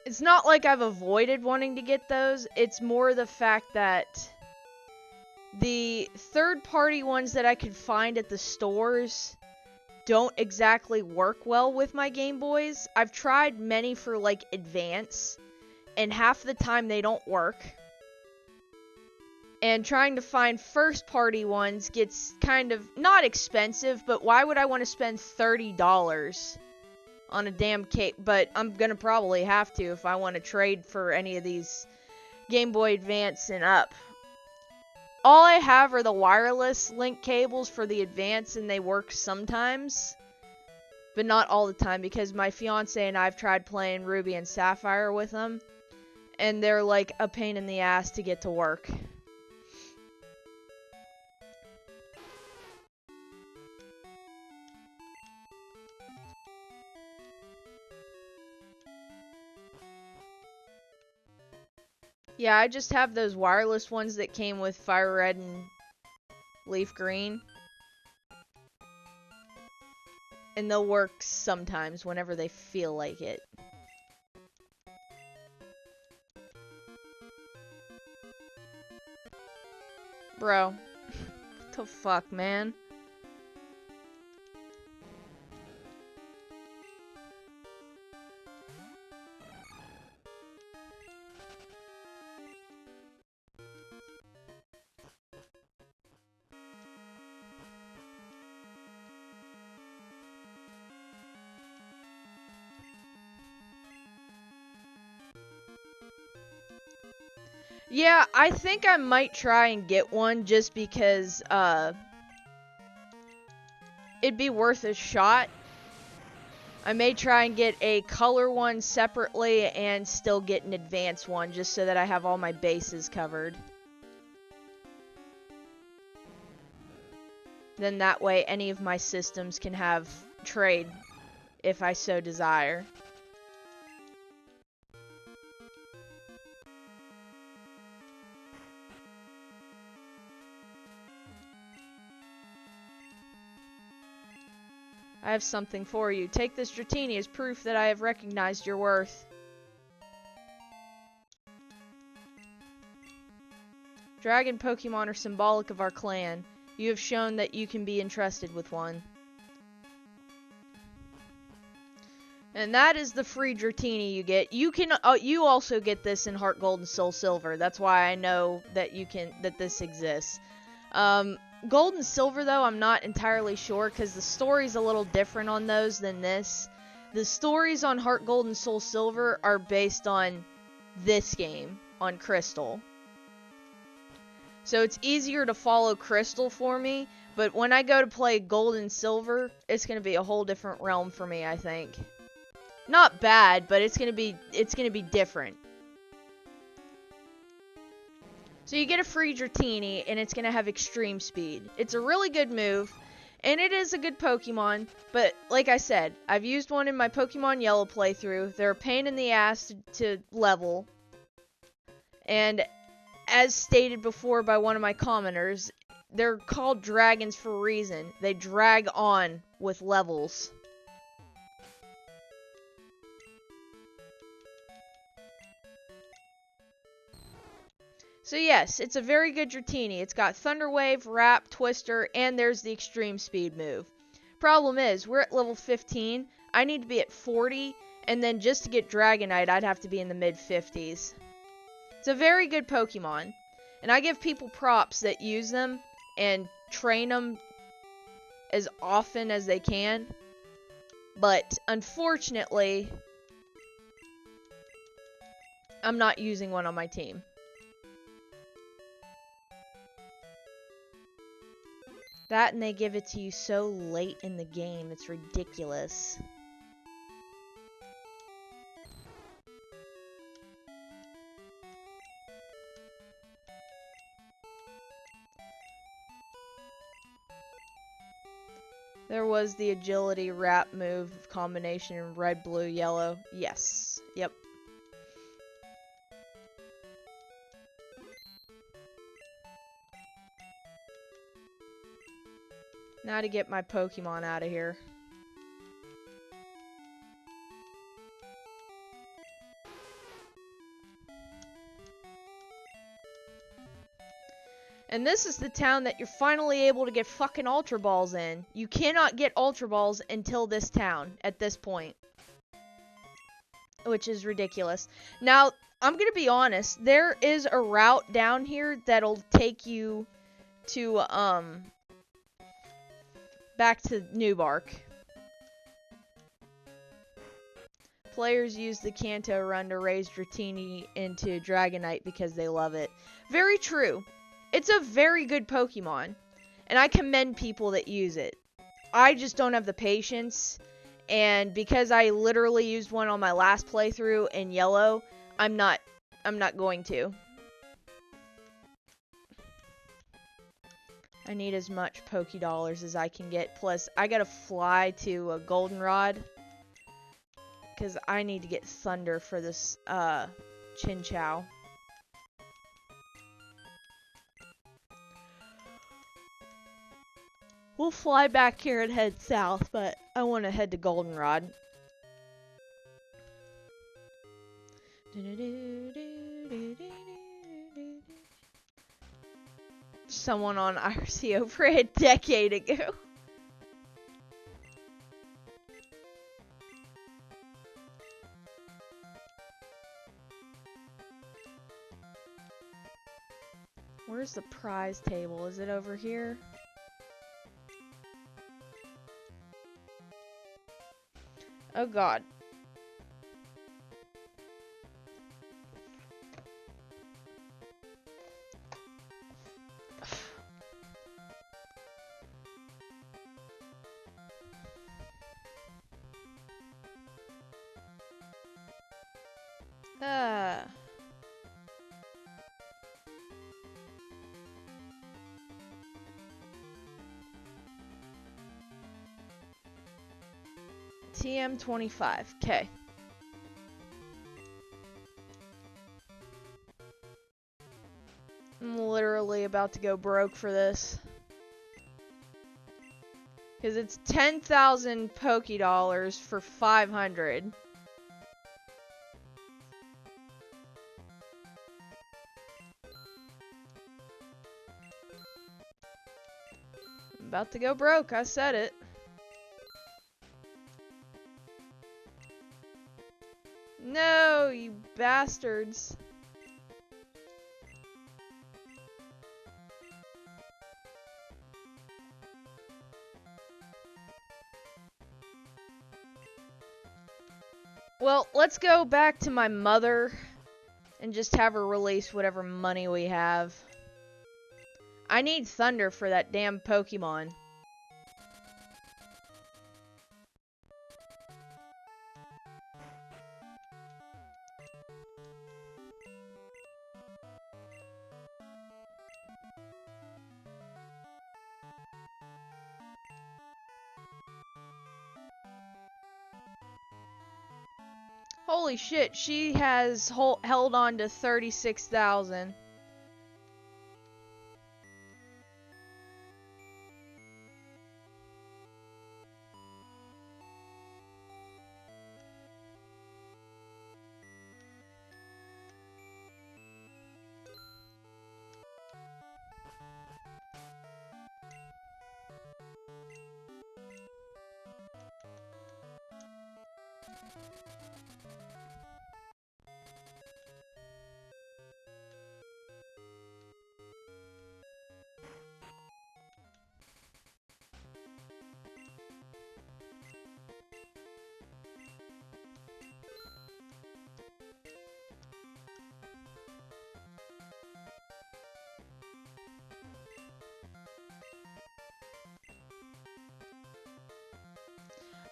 It's not like I've avoided wanting to get those. It's more the fact that the third-party ones that I could find at the stores don't exactly work well with my Game Boys. I've tried many for, like, Advance, and half the time they don't work. And trying to find first-party ones gets kind of, not expensive, but why would I want to spend $30 on a damn cake? But I'm gonna probably have to if I want to trade for any of these Game Boy Advance and up. All I have are the wireless link cables for the Advance, and they work sometimes, but not all the time, because my fiance and I have tried playing Ruby and Sapphire with them, and they're like a pain in the ass to get to work. Yeah, I just have those wireless ones that came with Fire Red and Leaf Green. And they'll work sometimes whenever they feel like it. Bro. What the fuck, man? Yeah, I think I might try and get one just because, it'd be worth a shot. I may try and get a color one separately and still get an advanced one just so that I have all my bases covered. Then that way any of my systems can have trade if I so desire. I have something for you. Take this Dratini as proof that I have recognized your worth. Dragon Pokemon are symbolic of our clan. You have shown that you can be entrusted with one. And that is the free Dratini you get. You can you also get this in Heart Gold and Soul Silver. That's why I know that that this exists. Gold and Silver, though, I'm not entirely sure, because the story's a little different on those than this. the stories on Heart Gold and Soul Silver are based on this game, on Crystal. So it's easier to follow Crystal for me, but when I go to play Gold and Silver, it's going to be a whole different realm for me, I think. Not bad, but it's going to be different. So you get a free Dratini, and it's going to have extreme speed. It's a really good move, and it is a good Pokemon, but like I said, I've used one in my Pokemon Yellow playthrough. They're a pain in the ass to level, and as stated before by one of my commenters, they're called dragons for a reason. They drag on with levels. So yes, it's a very good Dratini. It's got Thunder Wave, Wrap, Twister, and there's the Extreme Speed move. Problem is, we're at level 15. I need to be at 40, and then just to get Dragonite, I'd have to be in the mid-50s. It's a very good Pokemon, and I give people props that use them and train them as often as they can. But unfortunately, I'm not using one on my team. That, and they give it to you so late in the game, it's ridiculous. There was the agility wrap move combination in red, blue, yellow. Yes. Yep. Now to get my Pokemon out of here. And this is the town that you're finally able to get fucking Ultra Balls in. You cannot get Ultra Balls until this town, at this point. Which is ridiculous. Now, I'm gonna be honest, there is a route down here that'll take you to, back to Newbark. Players use the Kanto run to raise Dratini into Dragonite because they love it. Very true. It's a very good Pokemon, and I commend people that use it. I just don't have the patience, and because I literally used one on my last playthrough in Yellow, I'm not going to. I need as much Pokédollars as I can get, plus I gotta fly to a Goldenrod, because I need to get Thunder for this, Chinchou. We'll fly back here and head south, but I want to head to Goldenrod. Someone on IRC over a decade ago. Where's the prize table? Is it over here? Oh god. TM25. Okay. I'm literally about to go broke for this. Because it's 10,000 Pokédollars for 500. I'm about to go broke, I said it. No, you bastards. Well, let's go back to my mother and just have her release whatever money we have. I need thunder for that damn Pokemon. Holy shit, she has held on to 36,000.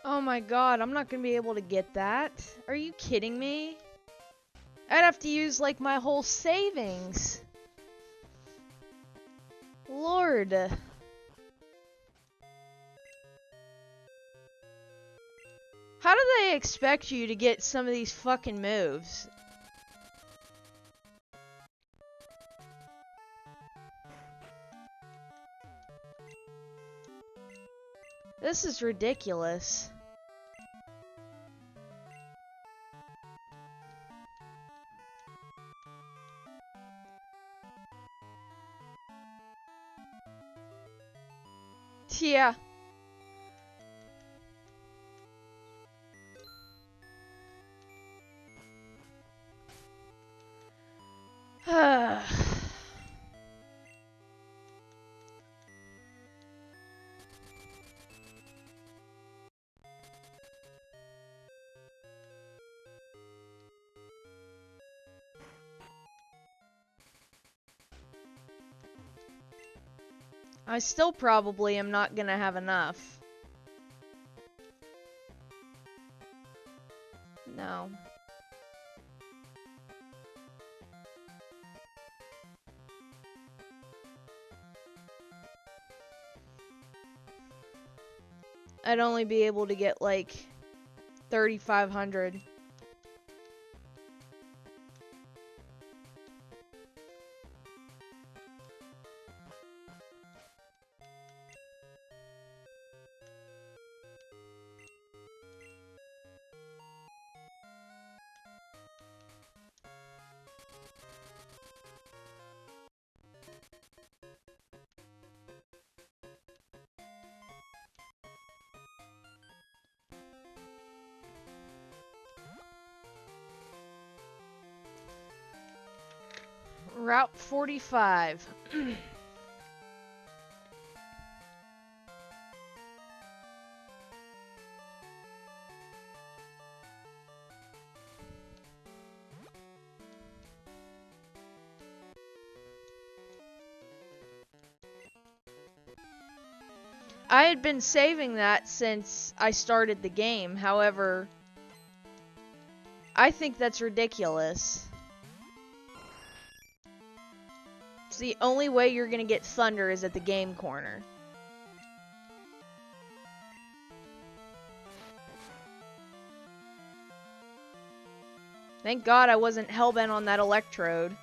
Oh my god, I'm not gonna be able to get that. Are you kidding me? I'd have to use like my whole savings. Lord. How do they expect you to get some of these fucking moves? This is ridiculous. Yeah. I still probably am not gonna have enough. No. I'd only be able to get like 3,500. Route 45. I had been saving that since I started the game. However, I think that's ridiculous. It's the only way you're gonna get thunder is at the game corner. Thank God I wasn't hellbent on that electrode.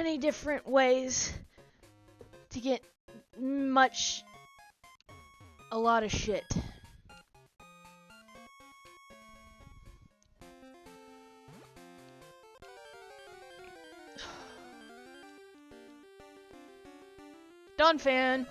many different ways to get a lot of shit. Done, fan.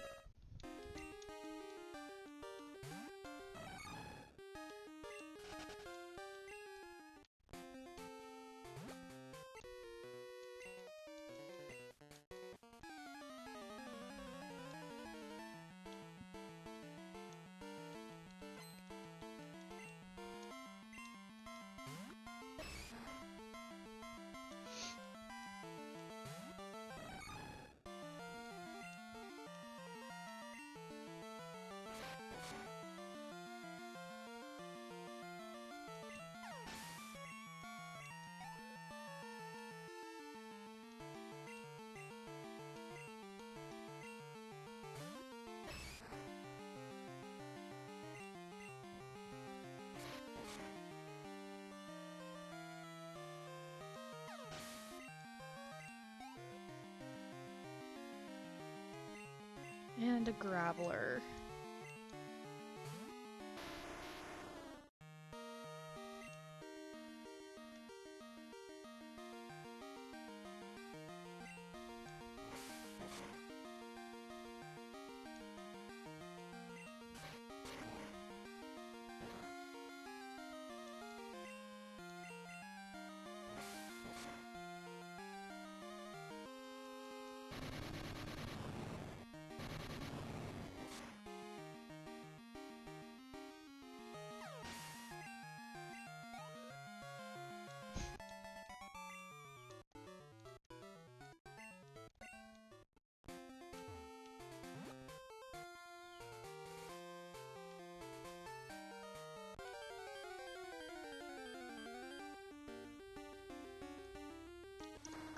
And a graveler.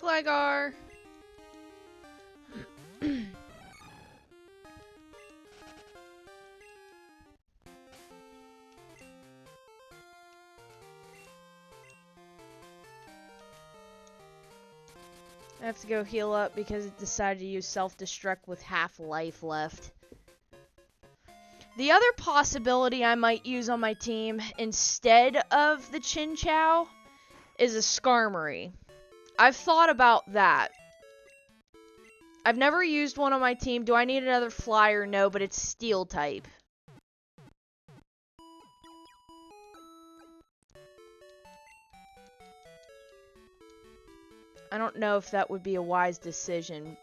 Gligar. I have to go heal up because it decided to use self-destruct with half life left. The other possibility I might use on my team instead of the Chinchou is a Skarmory. I've thought about that. I've never used one on my team. Do I need another flyer? No, but it's steel type. I don't know if that would be a wise decision.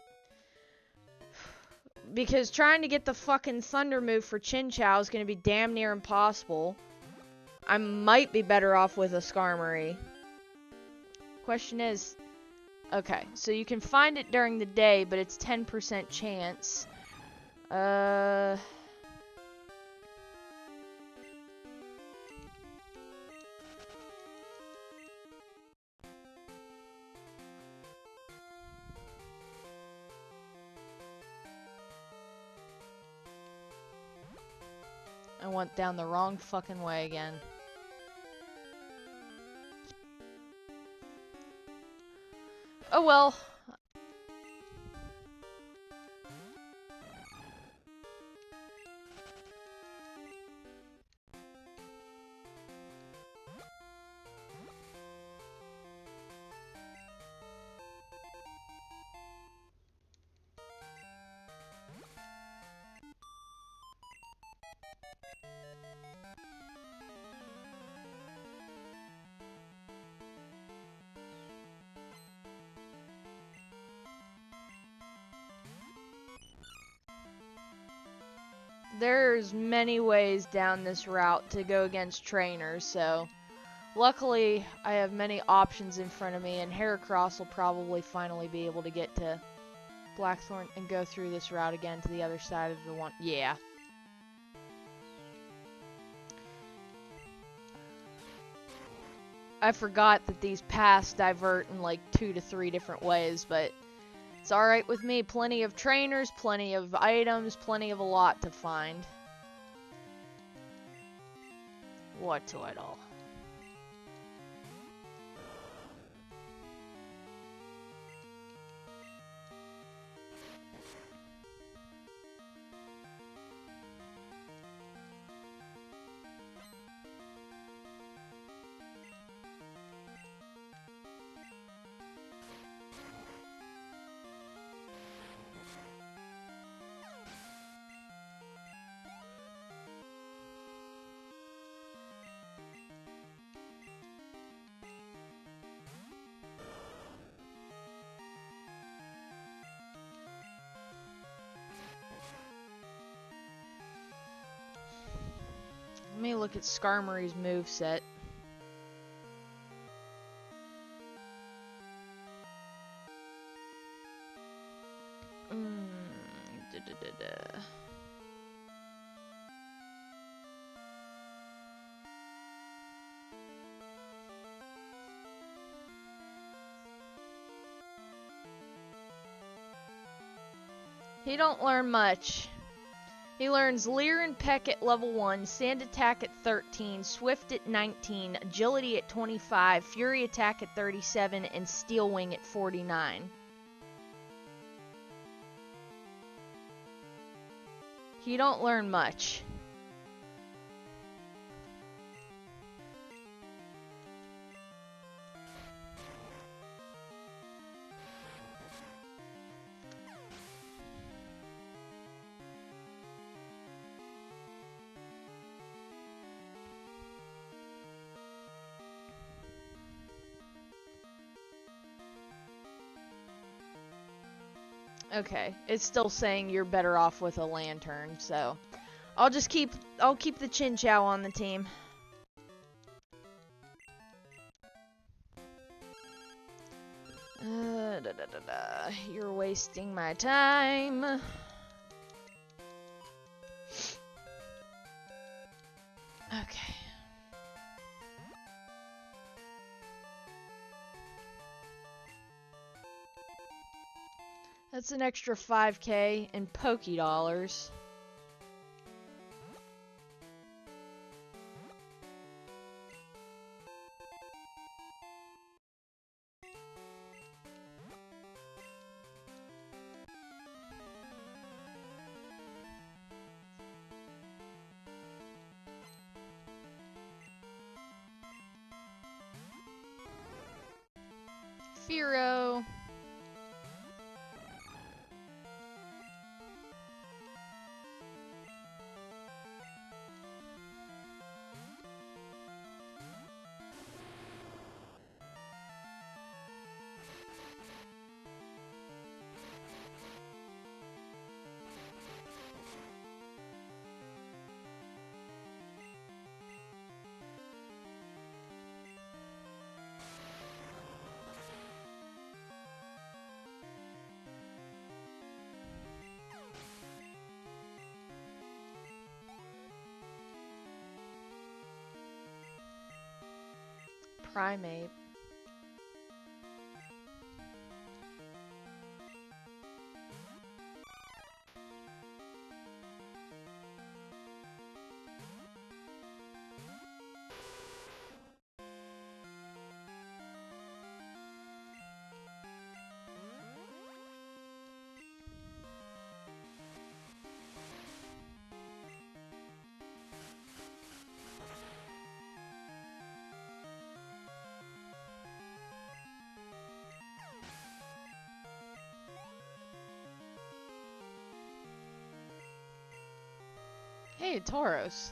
Because trying to get the fucking Thunder move for Chinchou is going to be damn near impossible. I might be better off with a Skarmory. Question is... Okay, so you can find it during the day, but it's 10% chance. I went down the wrong fucking way again. Oh well. There's many ways down this route to go against trainers, so luckily I have many options in front of me, and Heracross will probably finally be able to get to Blackthorn and go through this route again to the other side of the one. Yeah. I forgot that these paths divert in like 2 to 3 different ways, but it's alright with me. Plenty of trainers, plenty of items, plenty of a lot to find. What to it all? Let me look at Skarmory's moveset. He don't learn much. He learns Leer and Peck at level 1, Sand Attack at 13, Swift at 19, Agility at 25, Fury Attack at 37, and Steel Wing at 49. He don't learn much. Okay, it's still saying you're better off with a lantern, so I'll keep the Chinchou on the team. You're wasting my time. Okay. That's an extra 5K in Poké Dollars. Fearow. Primate. Hey, Tauros.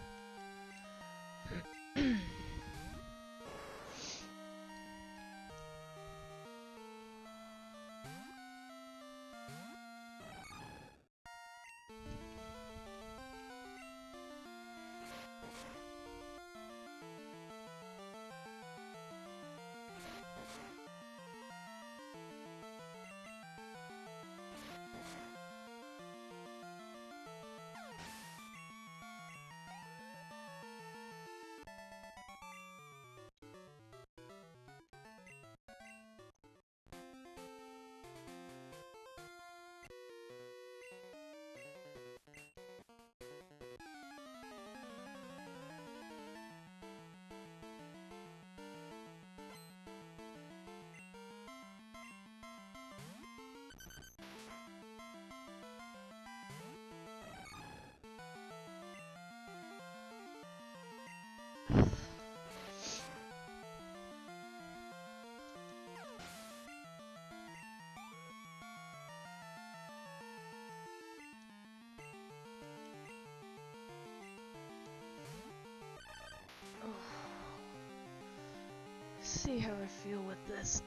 See how I feel with this.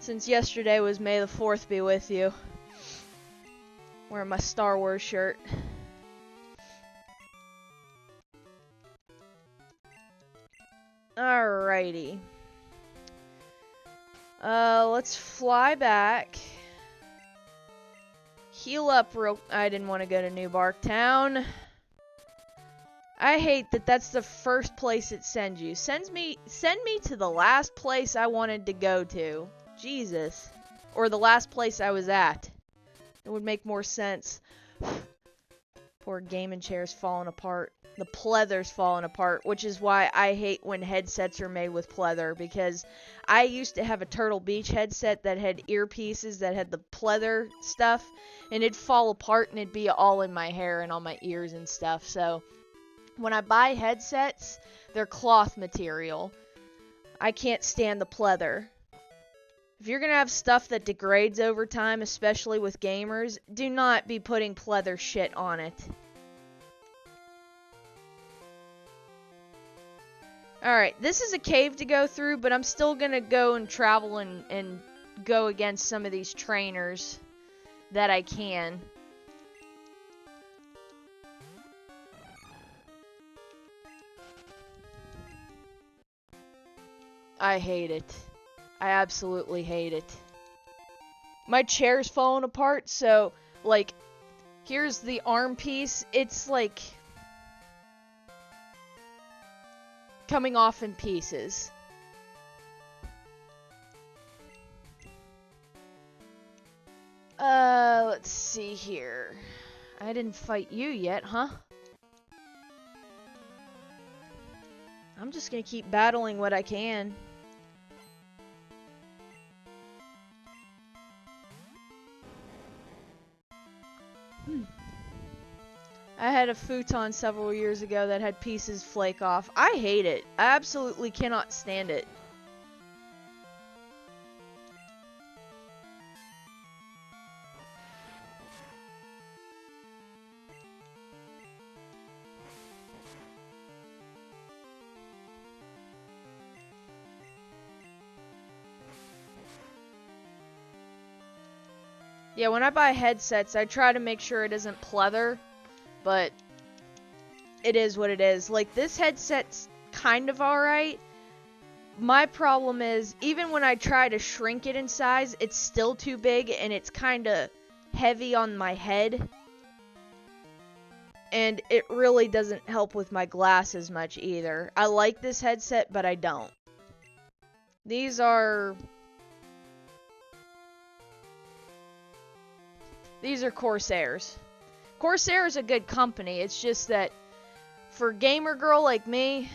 Since yesterday was May the 4th be with you. Wearing my Star Wars shirt. Alrighty. Let's fly back. Heal up real... I didn't want to go to New Bark Town. I hate that that's the first place it sends you. Send me to the last place I wanted to go to. Jesus. Or the last place I was at. It would make more sense. Poor gaming chair's falling apart. The pleather's falling apart, which is why I hate when headsets are made with pleather, because I used to have a Turtle Beach headset that had earpieces that had the pleather stuff, and it'd fall apart and it'd be all in my hair and on my ears and stuff. So when I buy headsets, they're cloth material. I can't stand the pleather. If you're going to have stuff that degrades over time, especially with gamers, do not be putting pleather shit on it. Alright, this is a cave to go through, but I'm still going to go and travel and go against some of these trainers that I can. I hate it. I absolutely hate it. My chair's falling apart, so, like, here's the arm piece. It's, like, coming off in pieces. Let's see here. I didn't fight you yet, huh? I'm just gonna keep battling what I can. I had a futon several years ago that had pieces flake off. I hate it. I absolutely cannot stand it. Yeah, when I buy headsets, I try to make sure it isn't pleather, but it is what it is. Like, this headset's kind of alright. My problem is, even when I try to shrink it in size, it's still too big, and it's kind of heavy on my head. And it really doesn't help with my glasses much either. I like this headset, but I don't. These are Corsairs. Corsair is a good company. It's just that for gamer girl like me,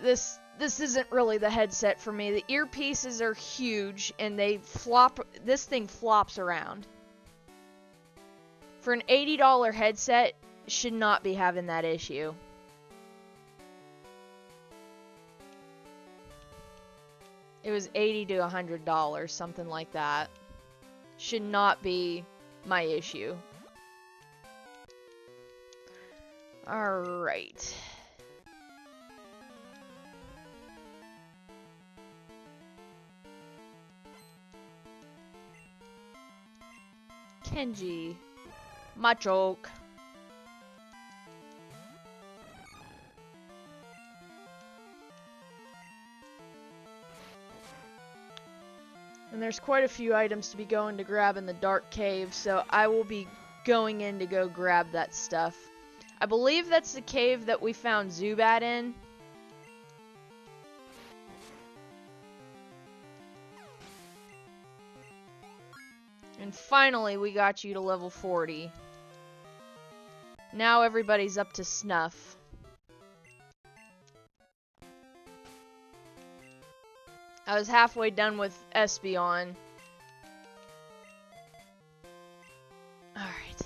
this isn't really the headset for me. The earpieces are huge and they flop. This thing flops around. For an $80 headset, should not be having that issue. It was $80 to $100, something like that. Should not be my issue. Alright. Kenji. My joke. And there's quite a few items to be going to grab in the dark cave, so I will be going in to go grab that stuff. I believe that's the cave that we found Zubat in. And finally, we got you to level 40. Now everybody's up to snuff. I was halfway done with Espeon. Alright.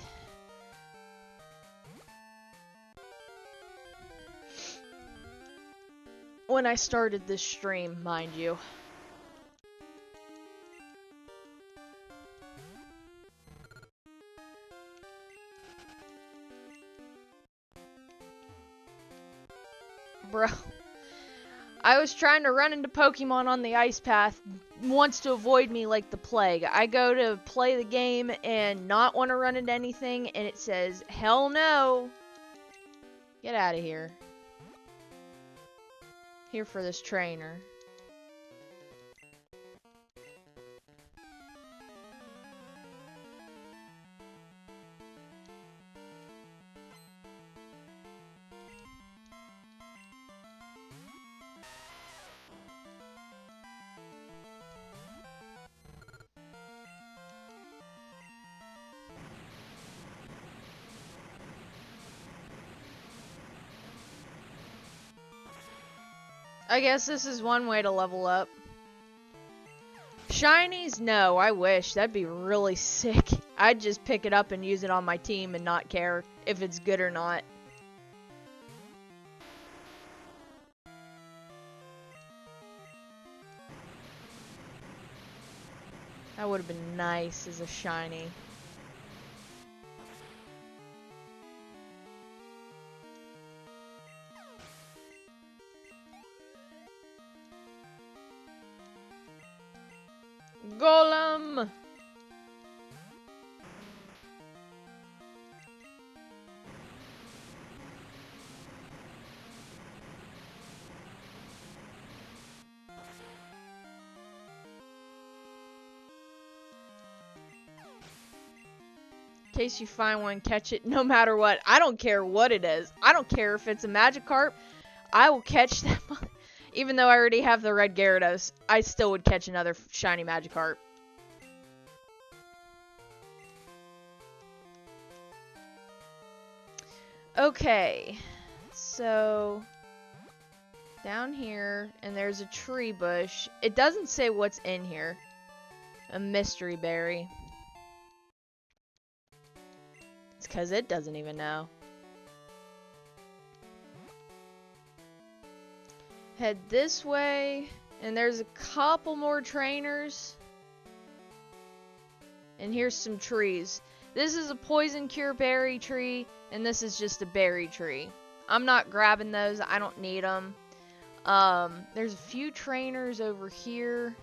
When I started this stream, mind you. Bro. I was trying to run into Pokemon on the ice path, wants to avoid me like the plague. I go to play the game and not want to run into anything, and it says, hell no. Get out of here. Here for this trainer. I guess this is one way to level up. Shinies? No, I wish. That'd be really sick. I'd just pick it up and use it on my team and not care if it's good or not. That would have been nice as a shiny. Golem! In case you find one, catch it no matter what. I don't care what it is. I don't care if it's a Magikarp. I will catch that. Even though I already have the red Gyarados, I still would catch another shiny Magikarp. Okay, so down here, and there's a tree bush. It doesn't say what's in here. A mystery berry. It's because it doesn't even know. Head this way, and there's a couple more trainers. And here's some trees. This is a poison cure berry tree, and this is just a berry tree. I'm not grabbing those. I don't need them. There's a few trainers over here,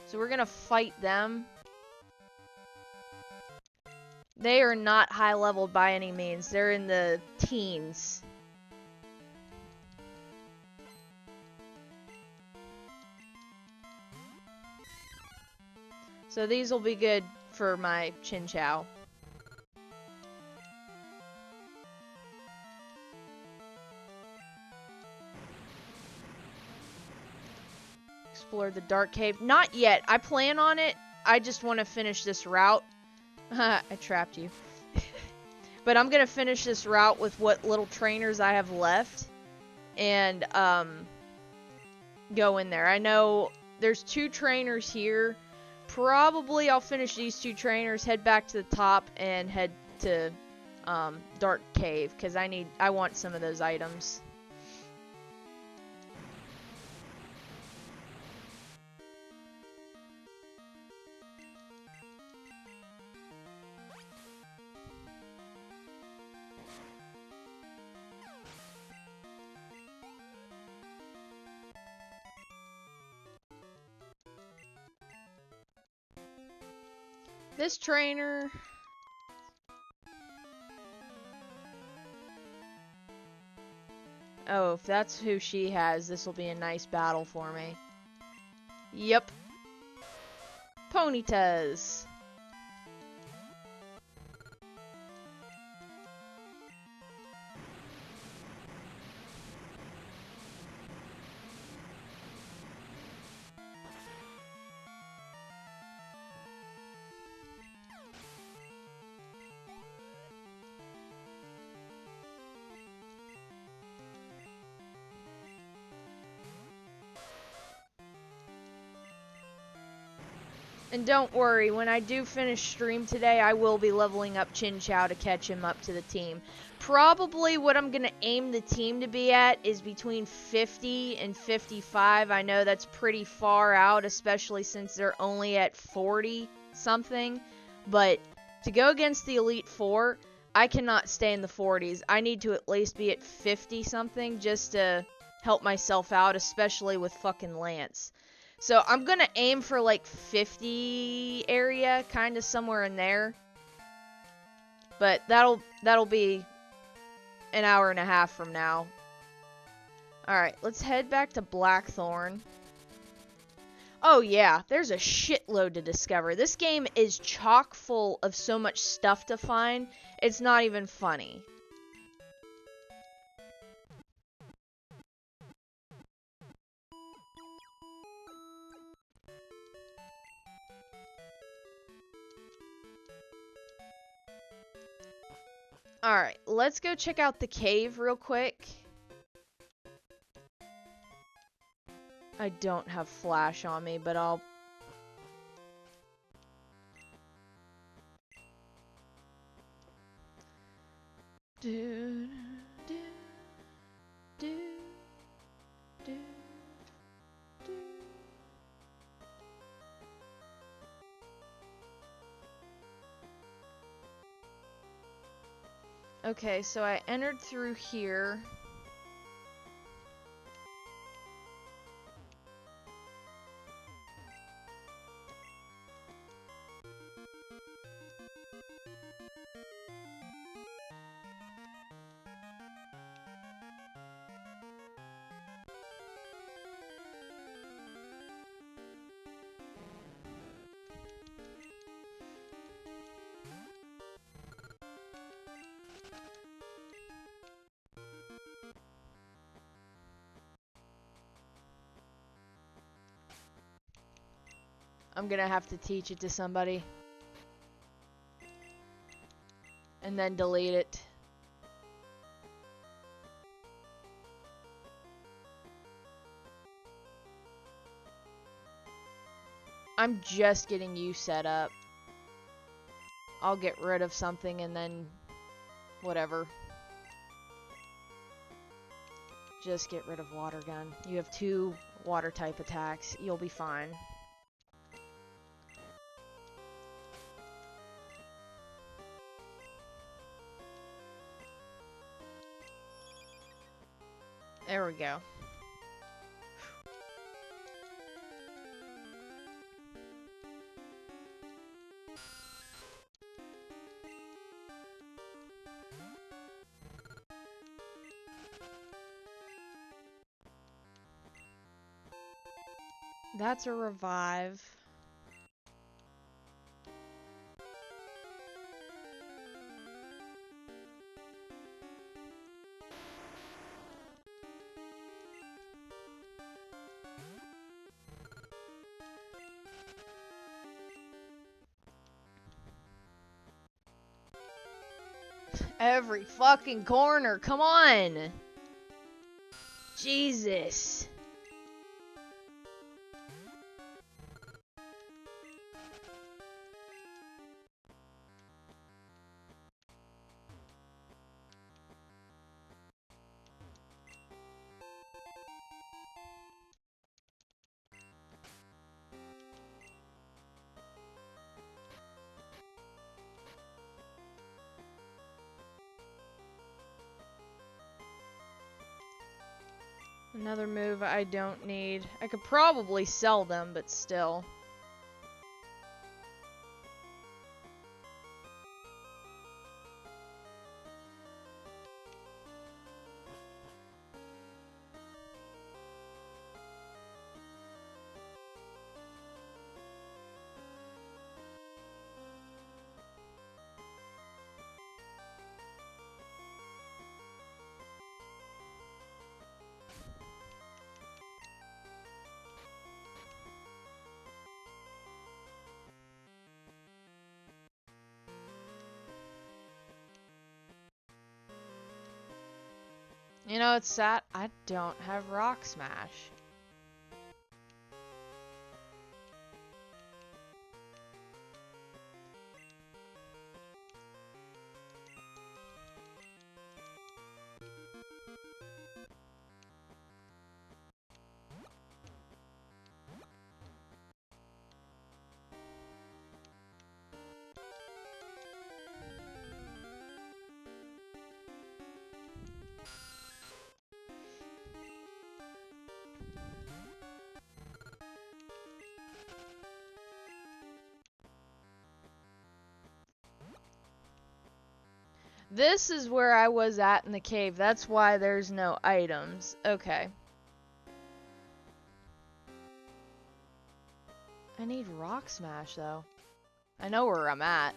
so we're gonna fight them. They are not high leveled by any means. They're in the teens. So these will be good for my Chinchou. Explore the dark cave. Not yet. I plan on it. I just want to finish this route. I trapped you. But I'm going to finish this route with what little trainers I have left. And go in there. I know there's 2 trainers here. Probably I'll finish these 2 trainers, head back to the top, and head to Dark Cave, because I want some of those items. This trainer... Oh, if that's who she has, this will be a nice battle for me. Yep. Ponytas. And don't worry, when I do finish stream today, I will be leveling up Chinchou to catch him up to the team. Probably what I'm going to aim the team to be at is between 50 and 55. I know that's pretty far out, especially since they're only at 40 something. But to go against the Elite Four, I cannot stay in the 40s. I need to at least be at 50 something just to help myself out, especially with fucking Lance. So I'm gonna aim for like 50 area, kind of somewhere in there. But that'll be an hour and a half from now. Alright, let's head back to Blackthorn. Oh yeah, there's a shitload to discover. This game is chock full of so much stuff to find, it's not even funny. Alright, let's go check out the cave real quick. I don't have flash on me, but I'll... Do, do, do, do, do. Okay, so I entered through here. I'm gonna have to teach it to somebody. And then delete it. I'm just getting you set up. I'll get rid of something and then... whatever. Just get rid of water gun. You have 2 water type attacks. You'll be fine. There we go. That's a revive. Every fucking corner, come on! Jesus. Another move I don't need. I could probably sell them, but still. You know, it's sad. I don't have Rock Smash. This is where I was at in the cave. That's why there's no items. Okay. I need Rock Smash, though. I know where I'm at.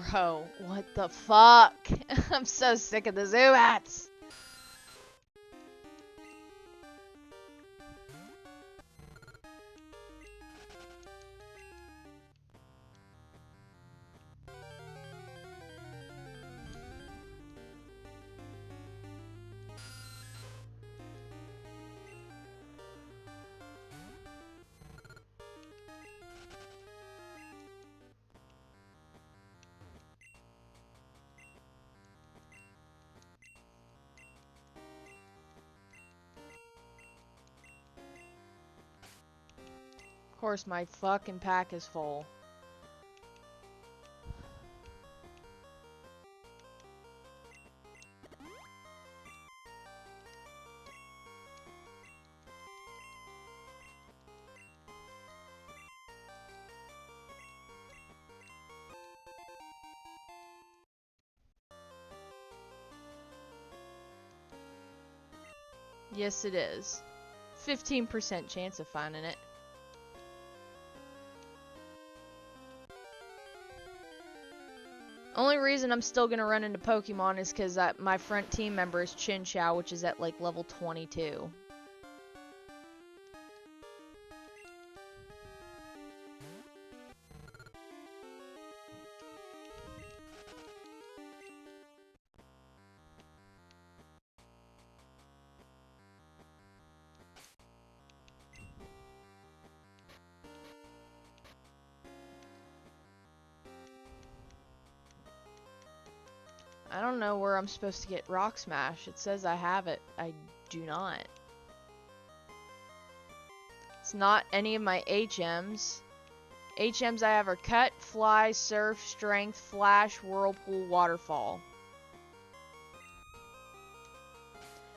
Bro, what the fuck? I'm so sick of the Zubats. Of course, my fucking pack is full. Yes, it is. 15% chance of finding it. Only reason I'm still gonna run into Pokemon is because my front team member is Chinchou, which is at like level 22. I don't know where I'm supposed to get Rock Smash. It says I have it. I do not. It's not any of my HMs. HMs I have are Cut, Fly, Surf, Strength, Flash, Whirlpool, Waterfall.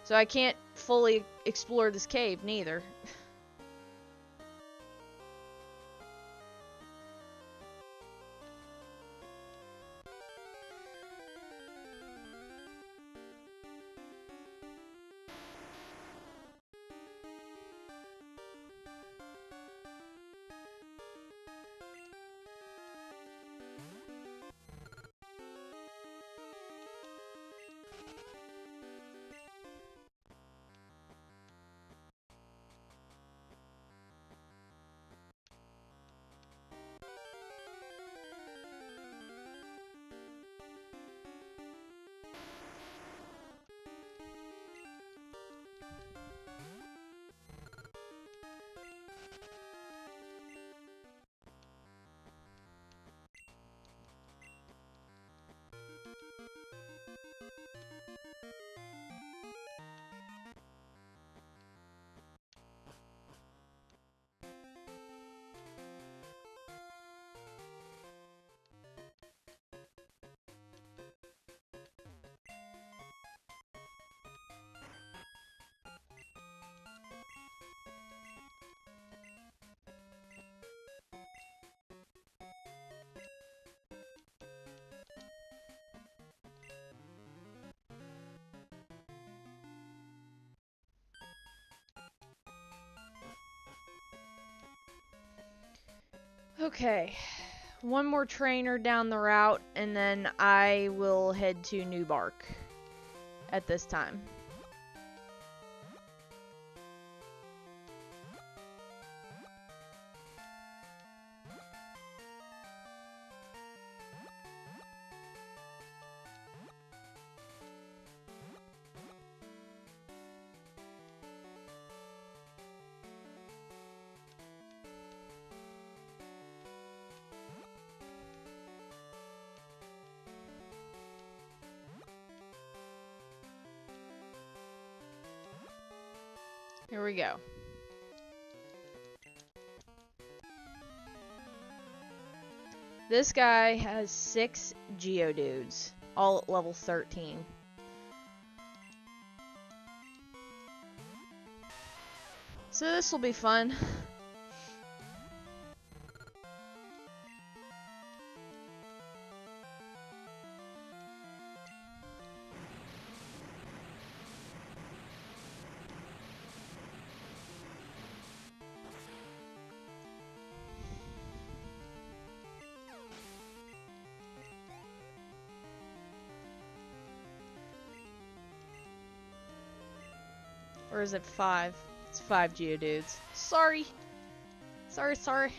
So I can't fully explore this cave, neither. Okay. One more trainer down the route, and then I will head to New Bark at this time. Here we go. This guy has 6 Geodudes, all at level 13. So this will be fun. Or is it 5? It's 5 Geodudes. Sorry. Sorry.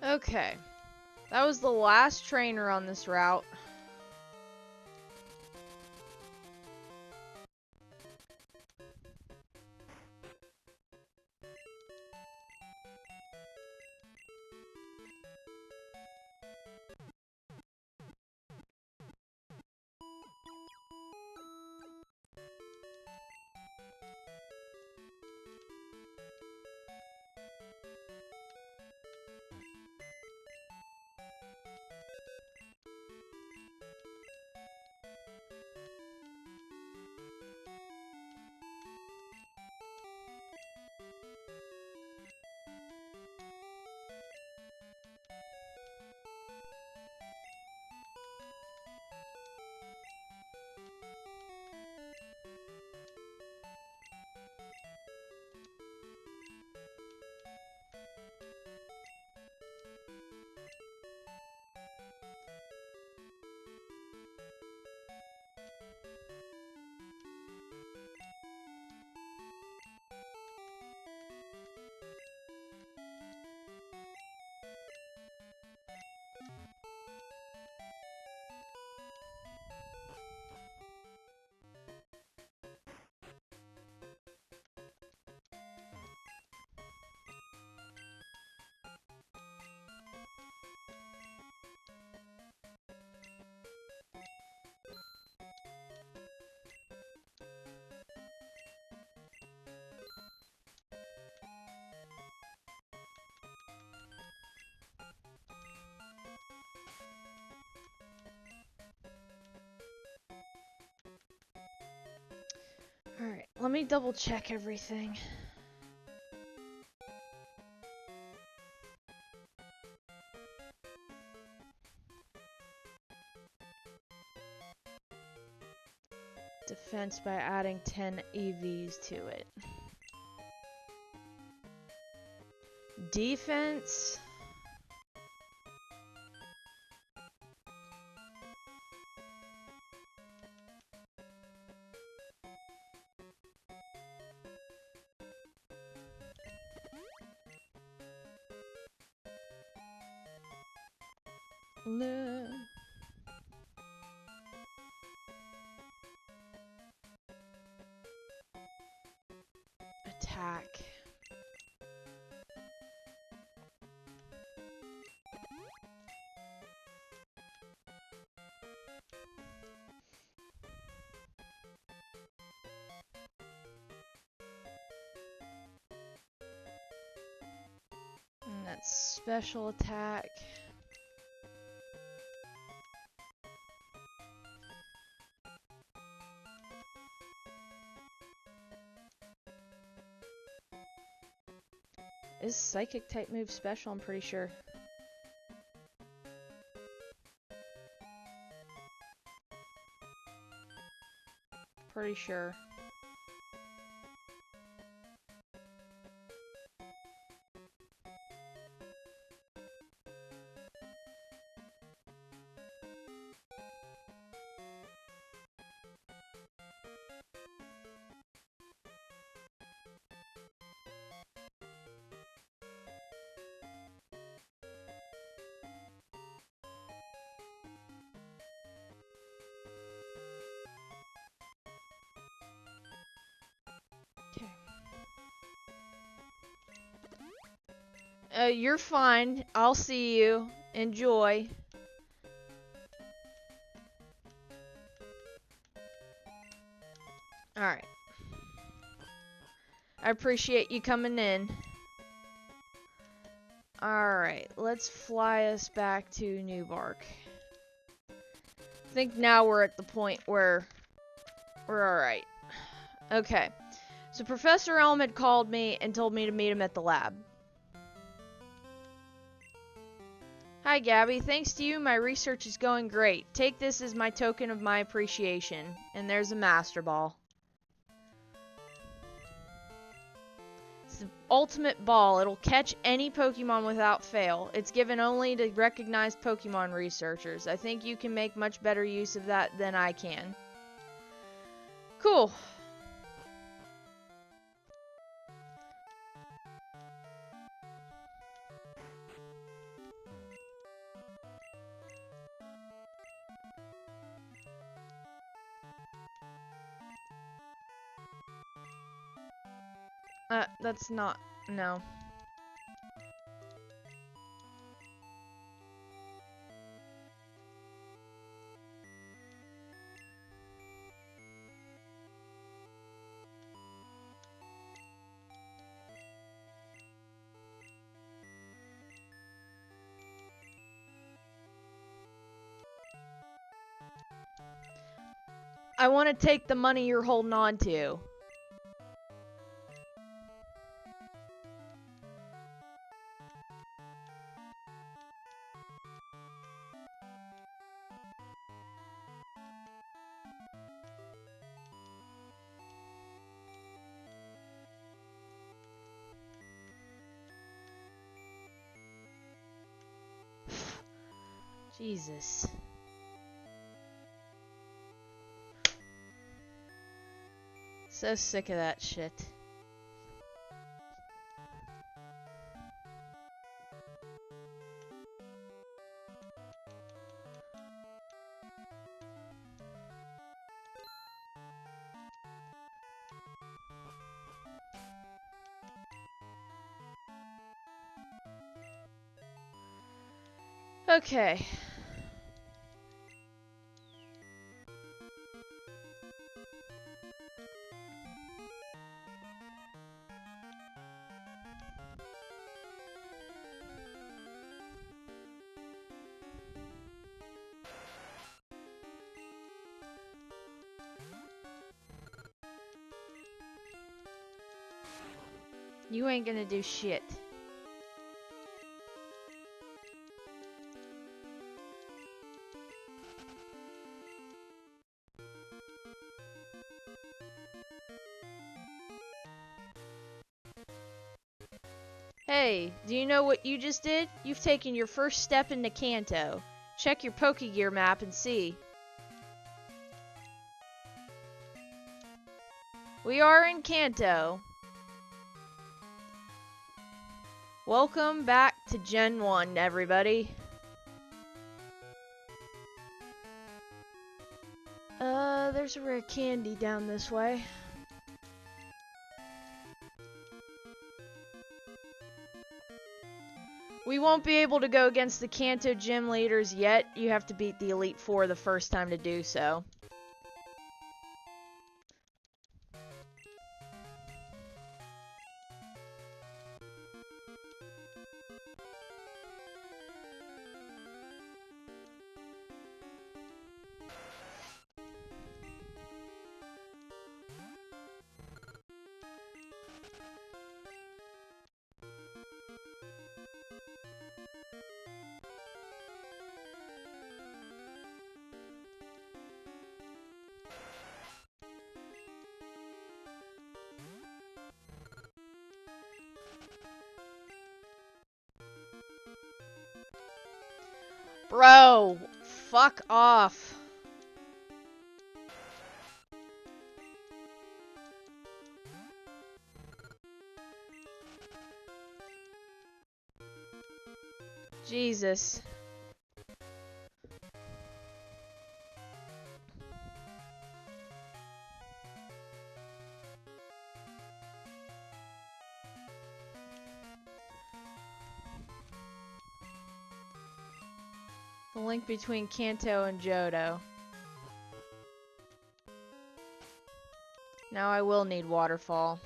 Okay. That was the last trainer on this route. Alright, let me double check everything. Defense by adding 10 EVs to it. Defense. No. Attack. And that's special attack. Is psychic type move special? I'm pretty sure. Pretty sure. You're fine. I'll see you. Enjoy. Alright. I appreciate you coming in. Alright, let's fly us back to Newbark. I think now we're at the point where we're alright. Okay. So Professor Elm had called me and told me to meet him at the lab. Hi Gabby, thanks to you my research is going great. Take this as my token of my appreciation. And there's a Master Ball. It's the ultimate ball. It'll catch any Pokemon without fail. It's given only to recognized Pokemon researchers. I think you can make much better use of that than I can. Cool. That's not... no. I want to take the money you're holding on to. Jesus. So sick of that shit. Okay. You ain't gonna do shit. Hey, do you know what you just did? You've taken your first step into Kanto. Check your Pokegear map and see. We are in Kanto. Welcome back to Gen 1, everybody. There's a rare candy down this way. We won't be able to go against the Kanto gym leaders yet. You have to beat the Elite Four the first time to do so. Bro, fuck off. Jesus. The link between Kanto and Johto. Now I will need Waterfall.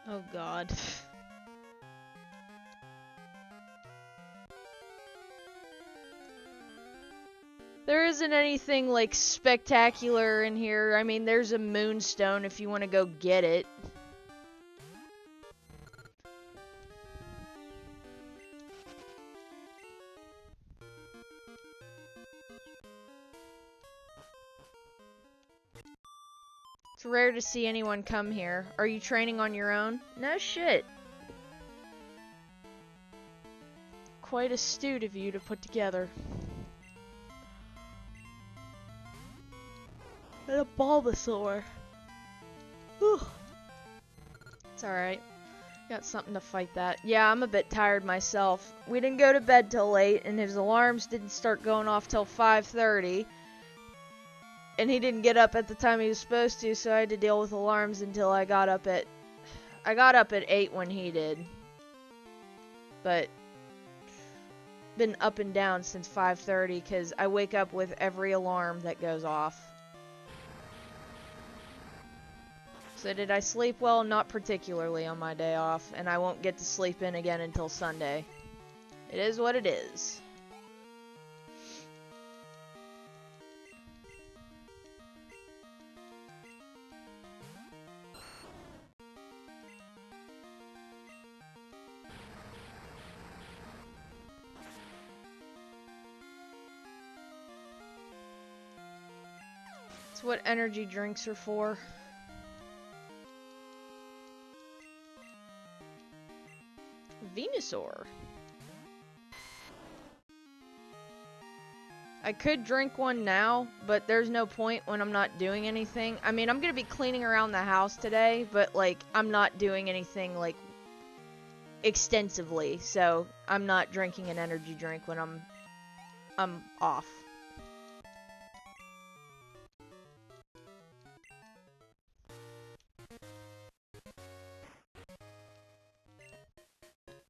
Oh god. There isn't anything like spectacular in here. I mean, there's a moonstone if you want to go get it. It's rare to see anyone come here. Are you training on your own? No shit. Quite astute of you to put together. And a Bulbasaur. Whew. It's alright. Got something to fight that. Yeah, I'm a bit tired myself. We didn't go to bed till late, and his alarms didn't start going off till 5:30. And he didn't get up at the time he was supposed to, so I had to deal with alarms until I got up at 8 when he did. But been up and down since 5:30 because I wake up with every alarm that goes off. So did I sleep well? Not particularly on my day off, and I won't get to sleep in again until Sunday. It is what it is. It's what energy drinks are for. Venusaur. I could drink one now, but there's no point when I'm not doing anything. I mean, I'm gonna be cleaning around the house today, but like, I'm not doing anything like extensively, so I'm not drinking an energy drink when I'm off.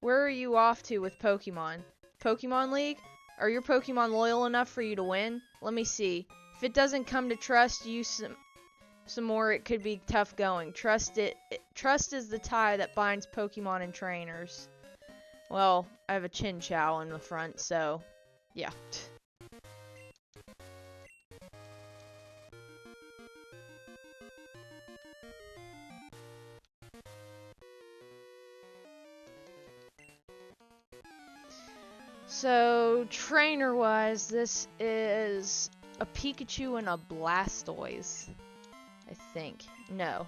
Where are you off to with Pokemon? Pokemon League? Are your Pokemon loyal enough for you to win? Let me see. If it doesn't come to trust you some more, it could be tough going. Trust is the tie that binds Pokemon and trainers. Well, I have a Chinchou in the front, so yeah. So, trainer-wise, this is a Pikachu and a Blastoise, I think. No.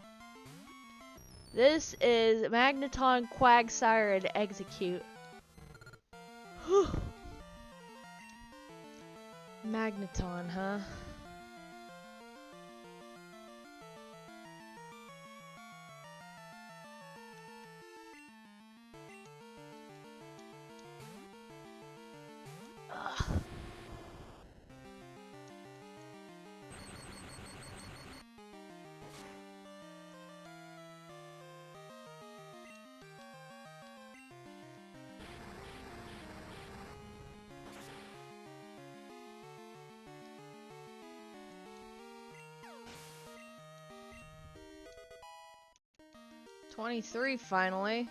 This is Magneton, Quagsire, and Execute. Magneton, huh? Ugh. $23 finally.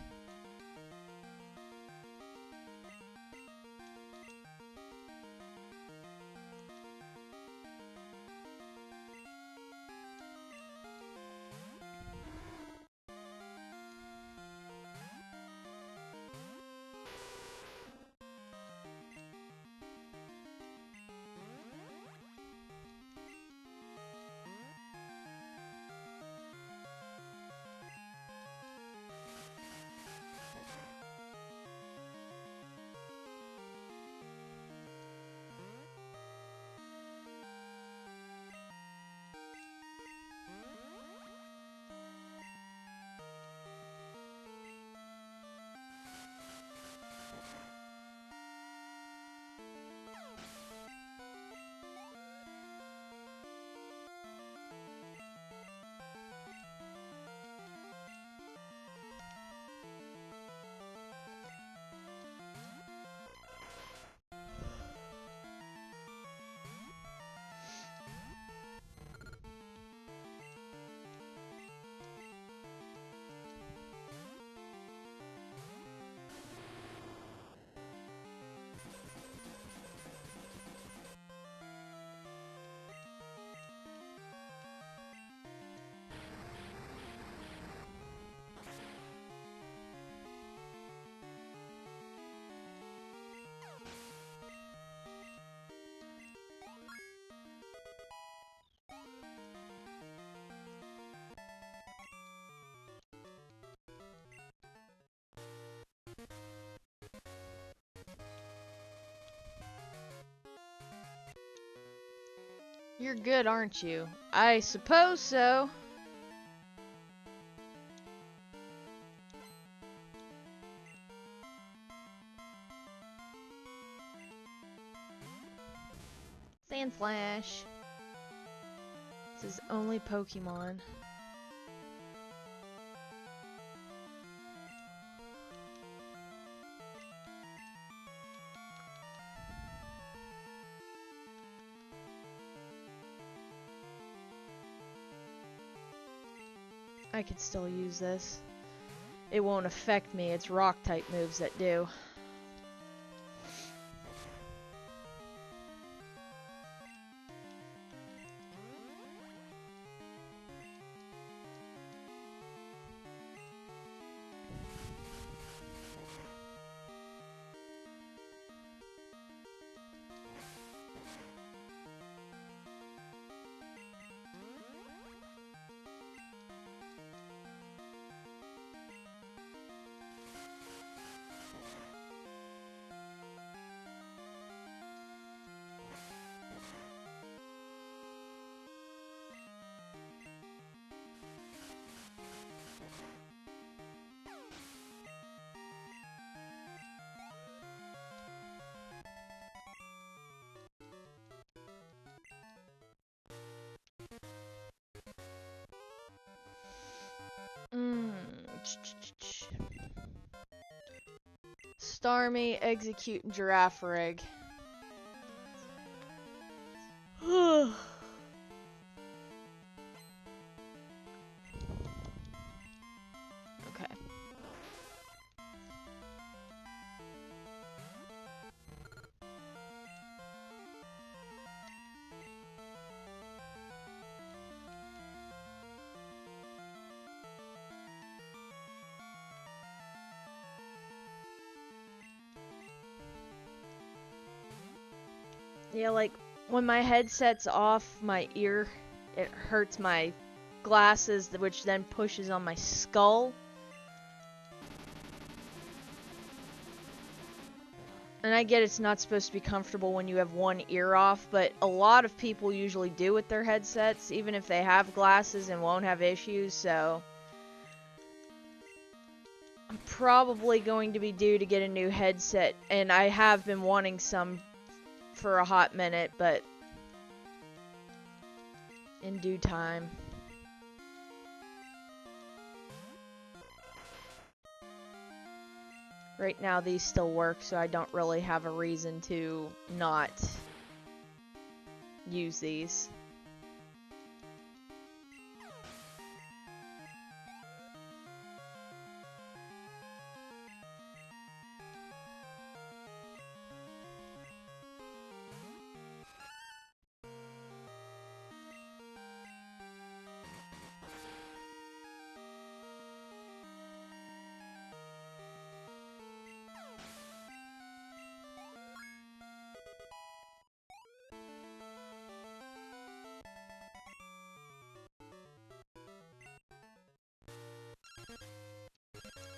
You're good, aren't you? I suppose so. Sandslash. It's his only Pokemon. I can still use this. It won't affect me, it's rock type moves that do. Starmie, Execute, and Girafarig. Okay. Yeah, like when my headset's off my ear, it hurts my glasses, which then pushes on my skull. And I get it's not supposed to be comfortable when you have one ear off, but a lot of people usually do with their headsets, even if they have glasses and won't have issues, so I'm probably going to be due to get a new headset, and I have been wanting some for a hot minute, but in due time. Right now these still work, so I don't really have a reason to not use these.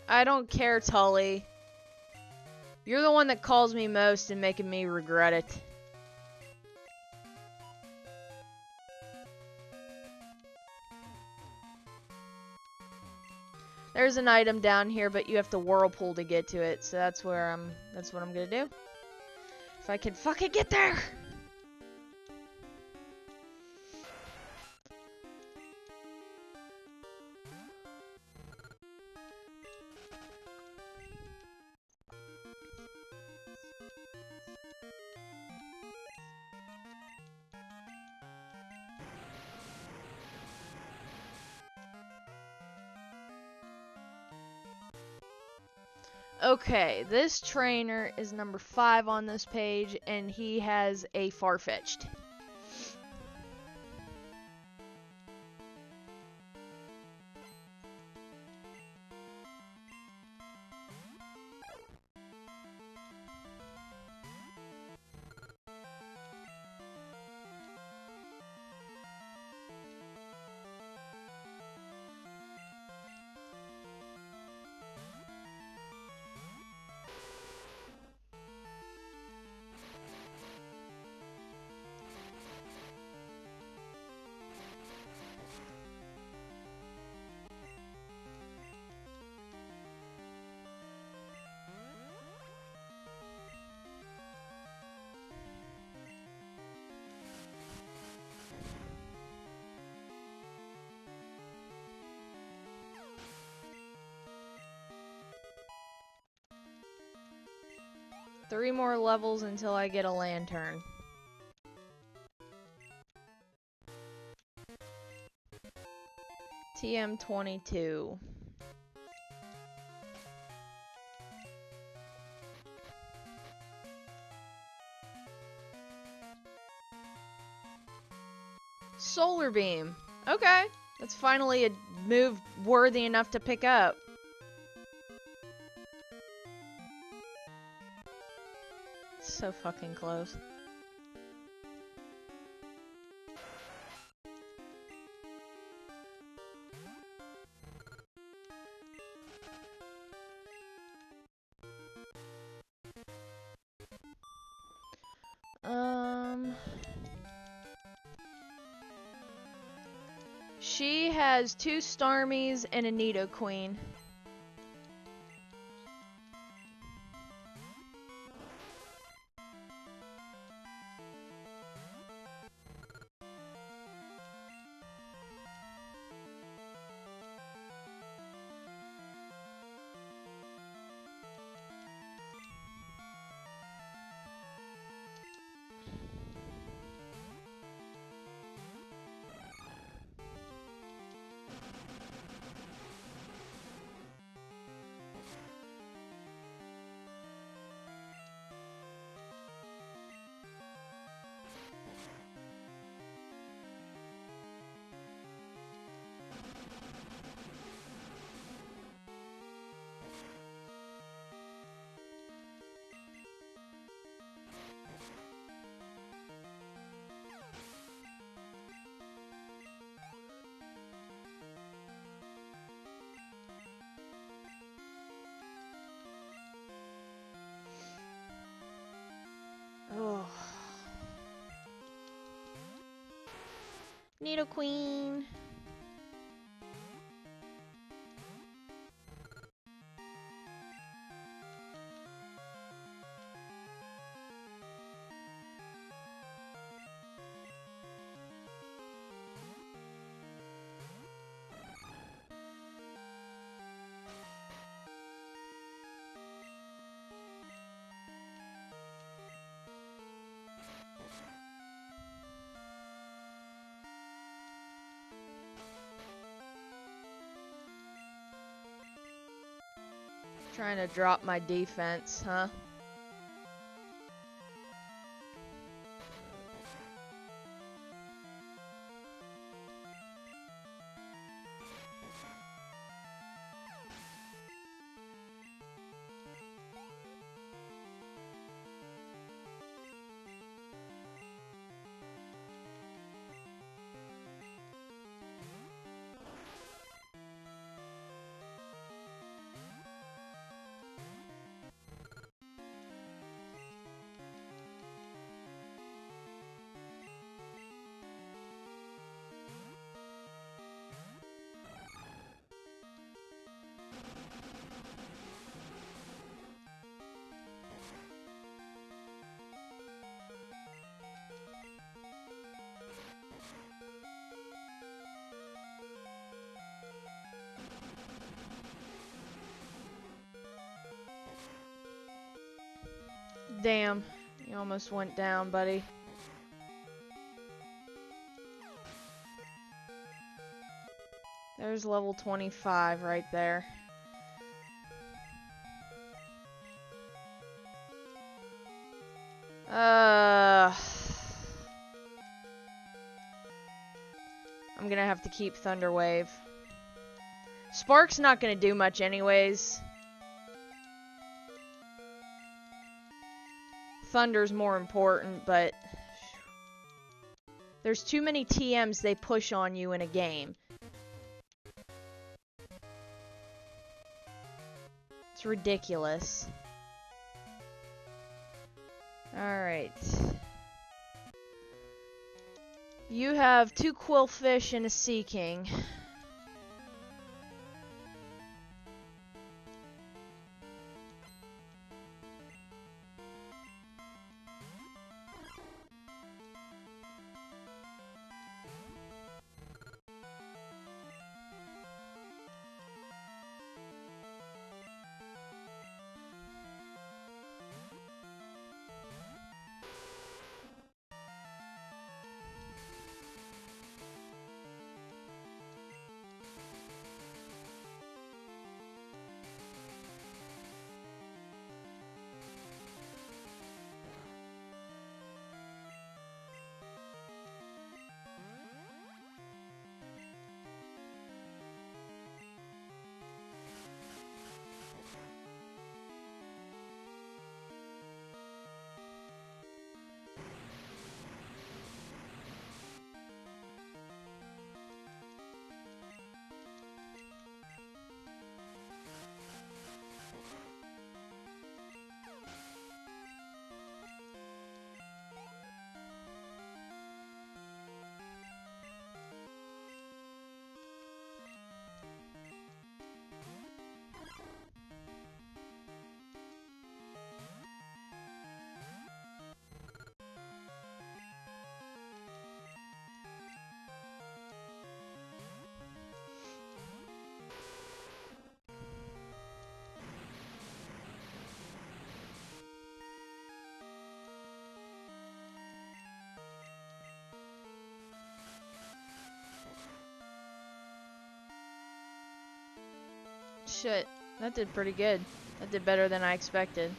I don't care, Tully. You're the one that calls me most and making me regret it. There's an item down here, but you have to whirlpool to get to it, so that's what I'm gonna do. If I can fucking get there! Okay, this trainer is number 5 on this page, and he has a Farfetch'd. Three more levels until I get a lantern. TM22. Solar beam. Okay. That's finally a move worthy enough to pick up. So fucking close. She has 2 Starmies and a Nidoqueen. Nidoqueen. Trying to drop my defense, huh? Damn, you almost went down, buddy. There's level 25 right there. I'm gonna have to keep Thunder Wave. Spark's not gonna do much anyways. Thunder's more important, but there's too many TMs they push on you in a game. It's ridiculous. Alright. You have 2 Quillfish and a Sea King. Shit, that did pretty good. That did better than I expected.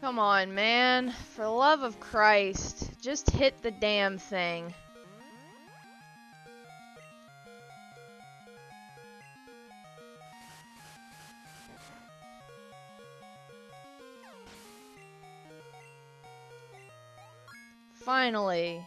Come on, man. For the love of Christ. Just hit the damn thing. Finally.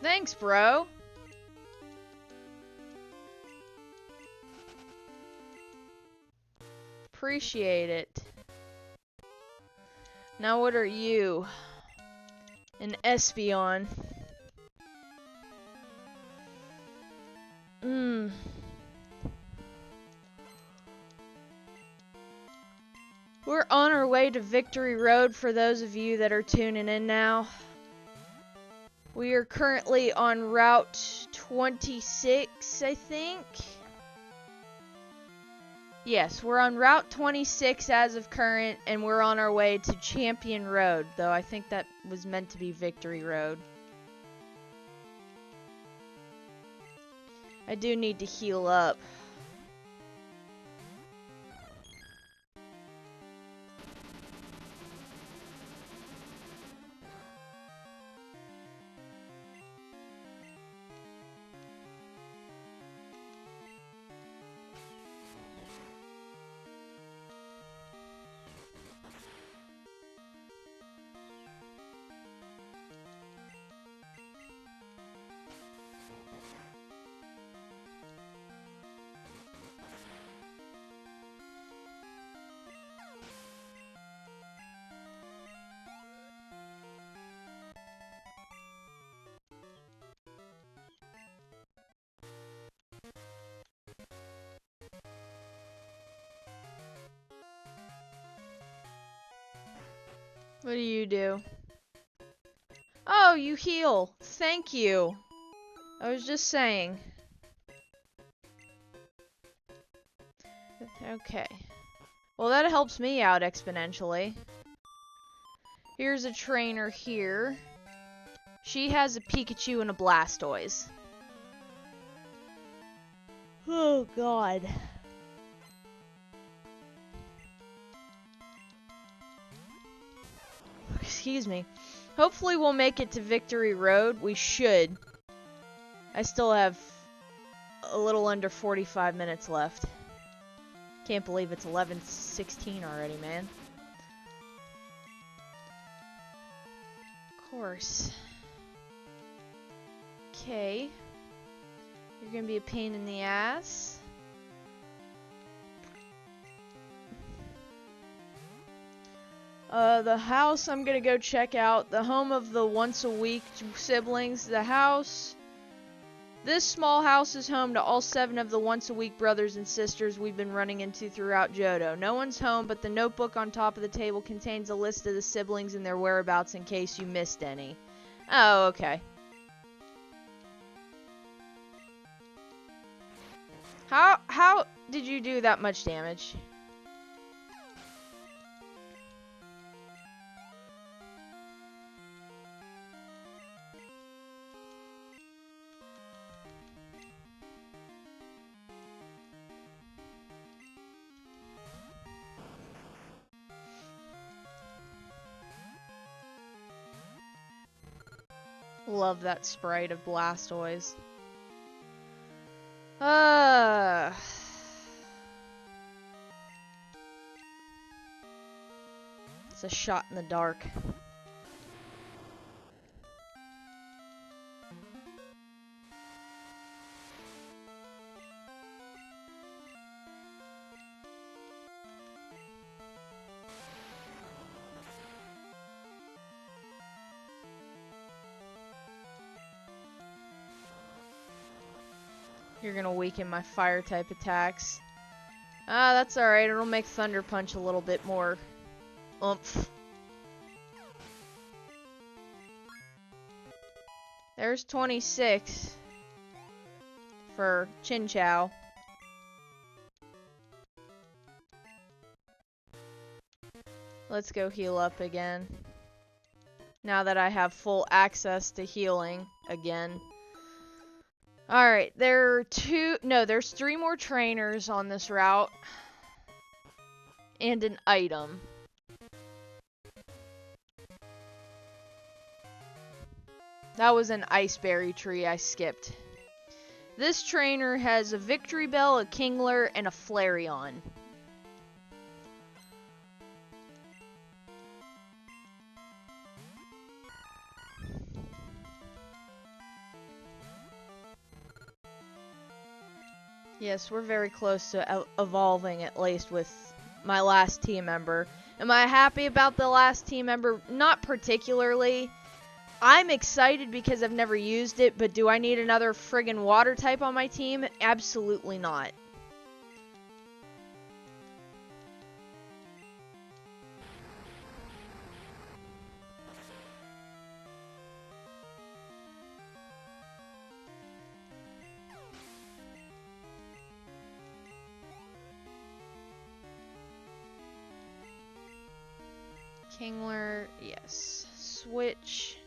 Thanks, bro. Appreciate it. Now what are you? An Espeon. We're on our way to Victory Road for those of you that are tuning in now. We are currently on Route 26, I think. Yes, we're on Route 26 as of current, and we're on our way to Champion Road, though I think that was meant to be Victory Road. I do need to heal up. What do you do? Oh, you heal. Thank you. I was just saying. Okay. Well, that helps me out exponentially. Here's a trainer here. She has a Pikachu and a Blastoise. Oh, God. Excuse me. Hopefully we'll make it to Victory Road. We should. I still have a little under 45 minutes left. Can't believe it's 11:16 already, man. Of course. Okay. You're gonna be a pain in the ass. The house I'm gonna go check out. The home of the once-a-week siblings. The house. This small house is home to all 7 of the once-a-week brothers and sisters we've been running into throughout Johto. No one's home, but the notebook on top of the table contains a list of the siblings and their whereabouts in case you missed any. Oh, okay. How did you do that much damage? Love that sprite of Blastoise. It's a shot in the dark. You're gonna weaken my fire type attacks. Ah, that's alright. It'll make Thunder Punch a little bit more oomph. There's 26 for Chin Chow. Let's go heal up again. Now that I have full access to healing again. Alright, there's 3 more trainers on this route. And an item. That was an iceberry tree I skipped. This trainer has a Victory Bell, a Kingler, and a Flareon. Yes, we're very close to evolving, at least with my last team member. Am I happy about the last team member? Not particularly. I'm excited because I've never used it, but do I need another friggin' water type on my team? Absolutely not. Kingler, yes. Switch.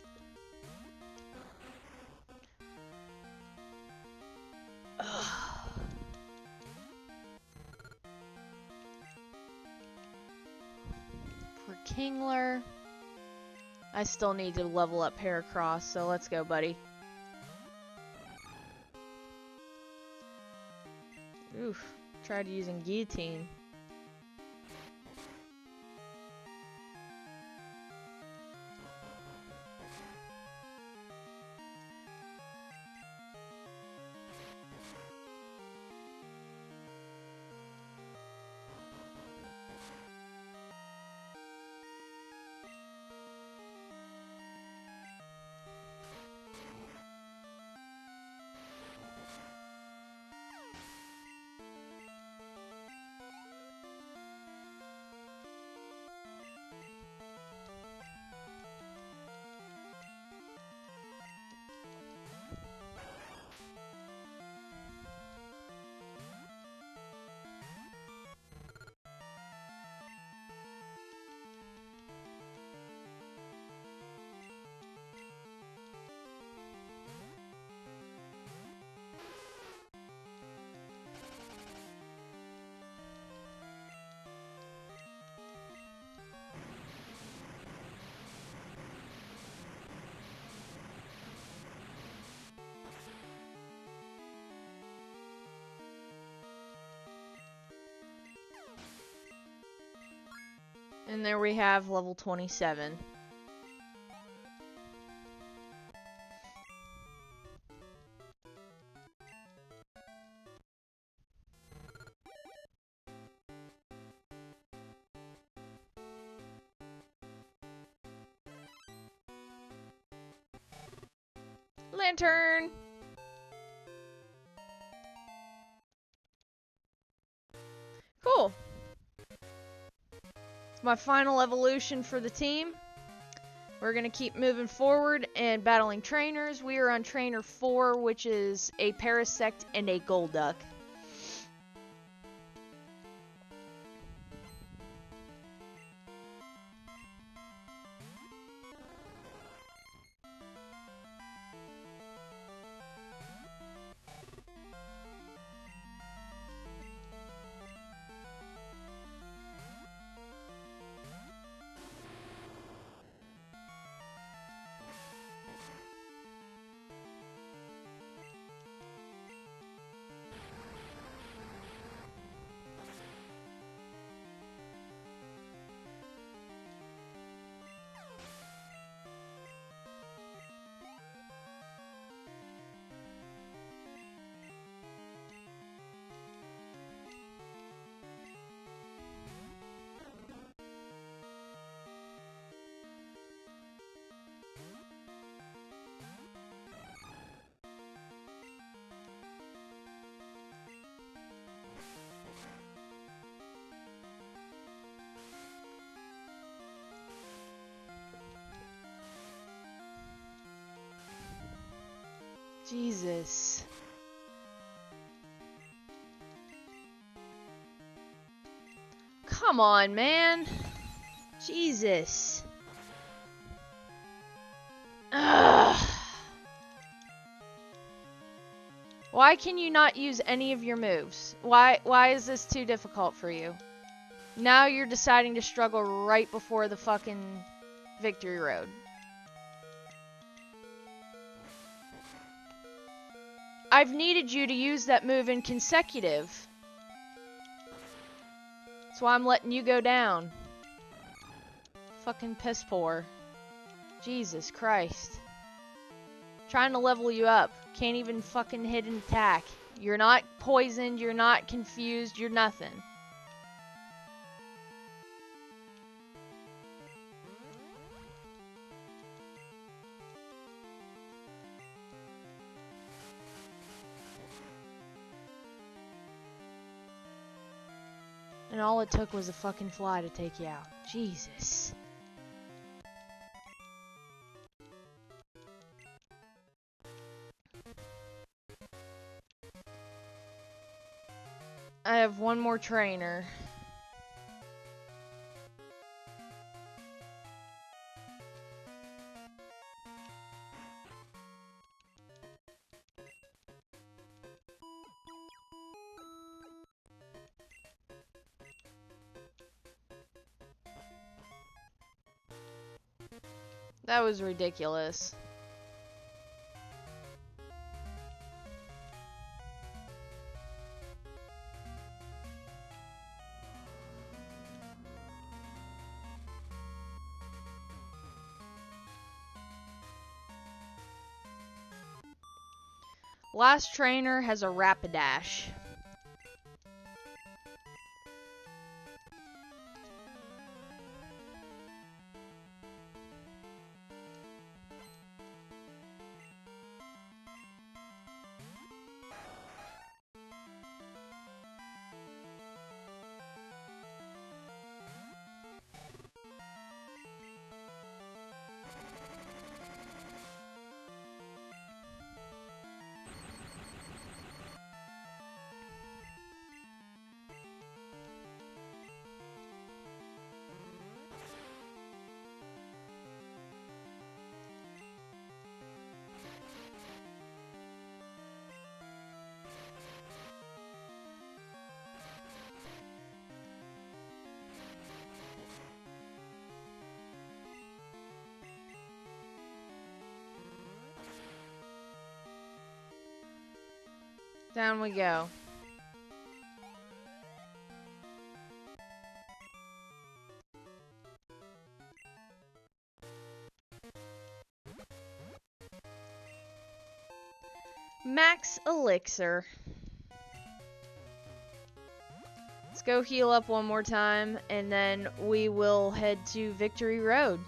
Ugh. For Kingler, I still need to level up Heracross, so let's go, buddy. Oof, tried using Guillotine. And there we have level 27. Lantern! Cool. My final evolution for the team. We're going to keep moving forward and battling trainers. We are on trainer 4, which is a Parasect and a Golduck. Jesus. Come on, man. Jesus. Ugh. Why can you not use any of your moves? Why is this too difficult for you? Now you're deciding to struggle right before the fucking victory road. I've needed you to use that move in consecutive. That's why I'm letting you go down. Fucking piss poor. Jesus Christ. Trying to level you up. Can't even fucking hit an attack. You're not poisoned, you're not confused, you're nothing. And all it took was a fucking fly to take you out. Jesus. I have one more trainer. That was ridiculous. Last trainer has a Rapidash. Down we go. Max Elixir. Let's go heal up one more time, and then we will head to Victory Road.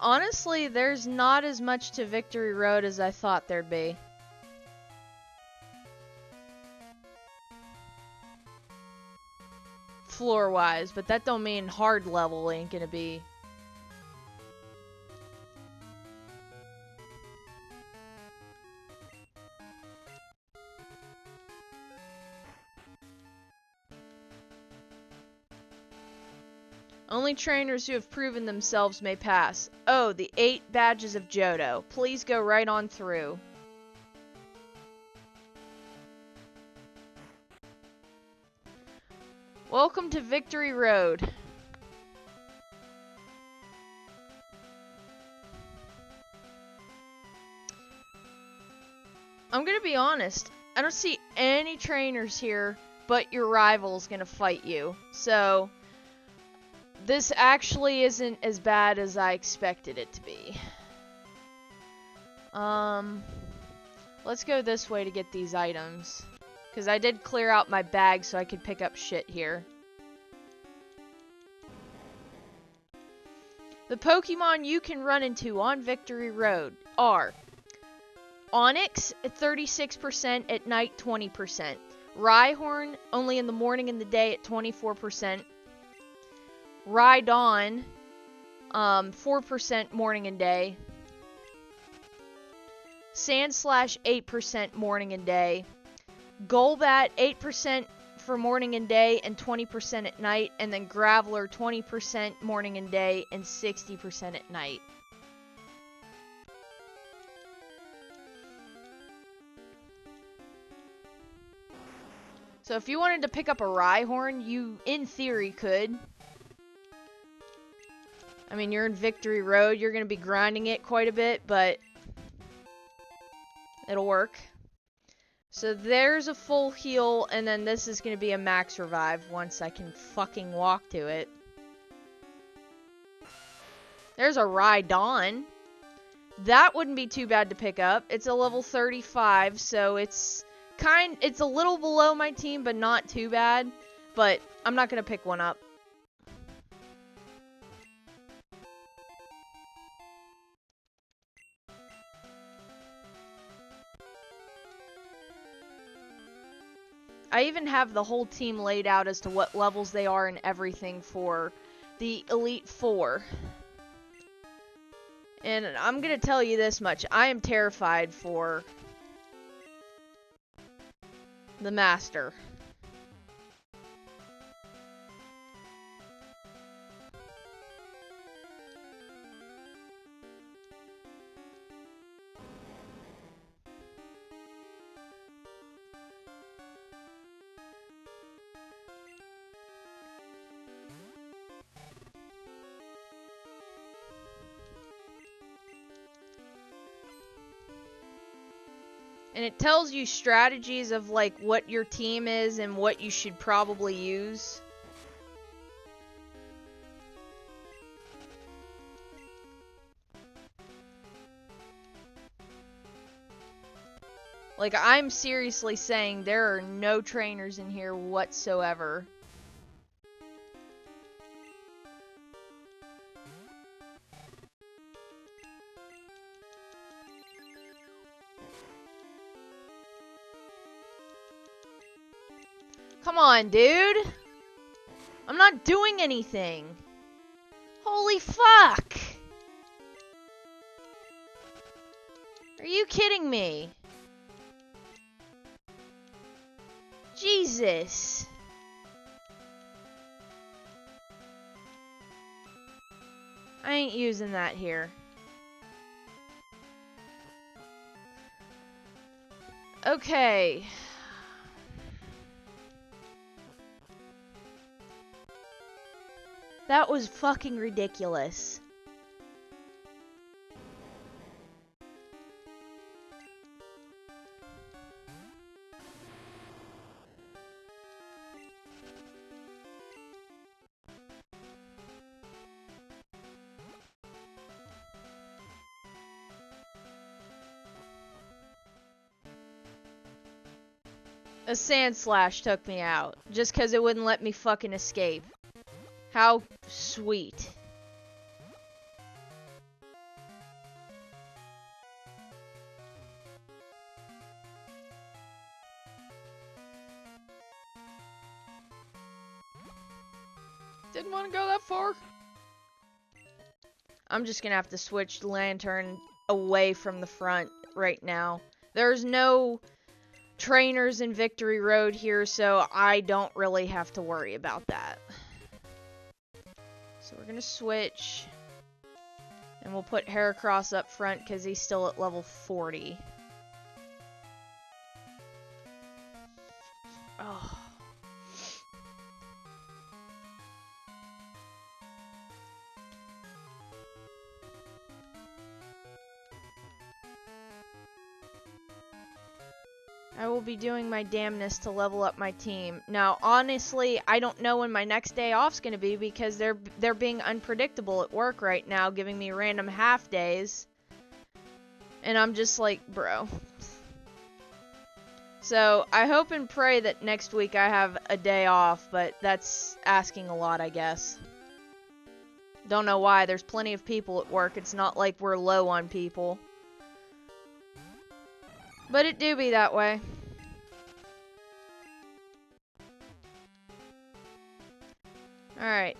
Honestly, there's not as much to Victory Road as I thought there'd be. Floor-wise, but that don't mean hard level ain't gonna be. Only trainers who have proven themselves may pass. Oh, the 8 badges of Johto. Please go right on through. Welcome to Victory Road. I'm gonna be honest. I don't see any trainers here, but your rival's gonna fight you. So this actually isn't as bad as I expected it to be. Let's go this way to get these items. Because I did clear out my bag so I could pick up shit here. The Pokemon you can run into on Victory Road are Onix at 36%, at night 20%. Rhyhorn only in the morning and the day at 24%. Rhydon 4% morning and day. Sandslash 8% morning and day. Golbat 8% for morning and day and 20% at night, and then Graveler 20% morning and day and 60% at night. So if you wanted to pick up a Rhyhorn, you in theory could. I mean, you're in Victory Road, you're going to be grinding it quite a bit, but it'll work. So there's a full heal, and then this is going to be a max revive once I can fucking walk to it. There's a Rhydon. That wouldn't be too bad to pick up. It's a level 35, so it's a little below my team, but not too bad. But I'm not going to pick one up. I even have the whole team laid out as to what levels they are and everything for the Elite Four. And I'm going to tell you this much. I am terrified for the Master. And it tells you strategies of like what your team is and what you should probably use. Like, I'm seriously saying there are no trainers in here whatsoever. Come on, dude. I'm not doing anything. Holy fuck. Are you kidding me? Jesus. I ain't using that here. Okay. That was fucking ridiculous. A Sandslash took me out just because it wouldn't let me fucking escape. How sweet. Didn't want to go that far. I'm just gonna have to switch Lantern away from the front right now. There's no trainers in Victory Road here, so I don't really have to worry about that. So we're gonna switch, and we'll put Heracross up front because he's still at level 40. Oh. I will be doing my damnness to level up my team. Now, honestly, I don't know when my next day off's gonna be because they're being unpredictable at work right now, giving me random half days. And I'm just like, bro. So, I hope and pray that next week I have a day off, but that's asking a lot, I guess. Don't know why, there's plenty of people at work. It's not like we're low on people. But it do be that way. Alright.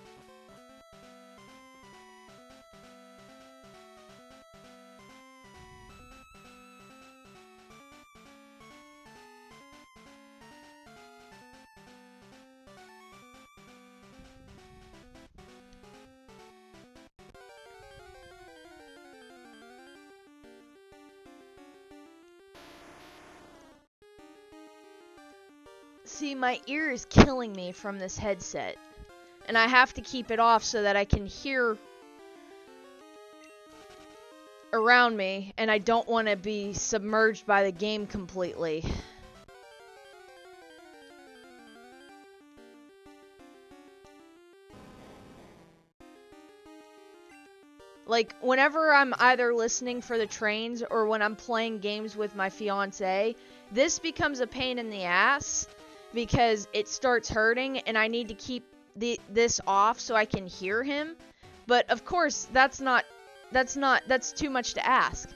See, my ear is killing me from this headset. And I have to keep it off so that I can hear around me, and I don't want to be submerged by the game completely. Like, whenever I'm either listening for the trains or when I'm playing games with my fiance, this becomes a pain in the ass because it starts hurting and I need to keep this off so I can hear him. But of course, that's too much to ask.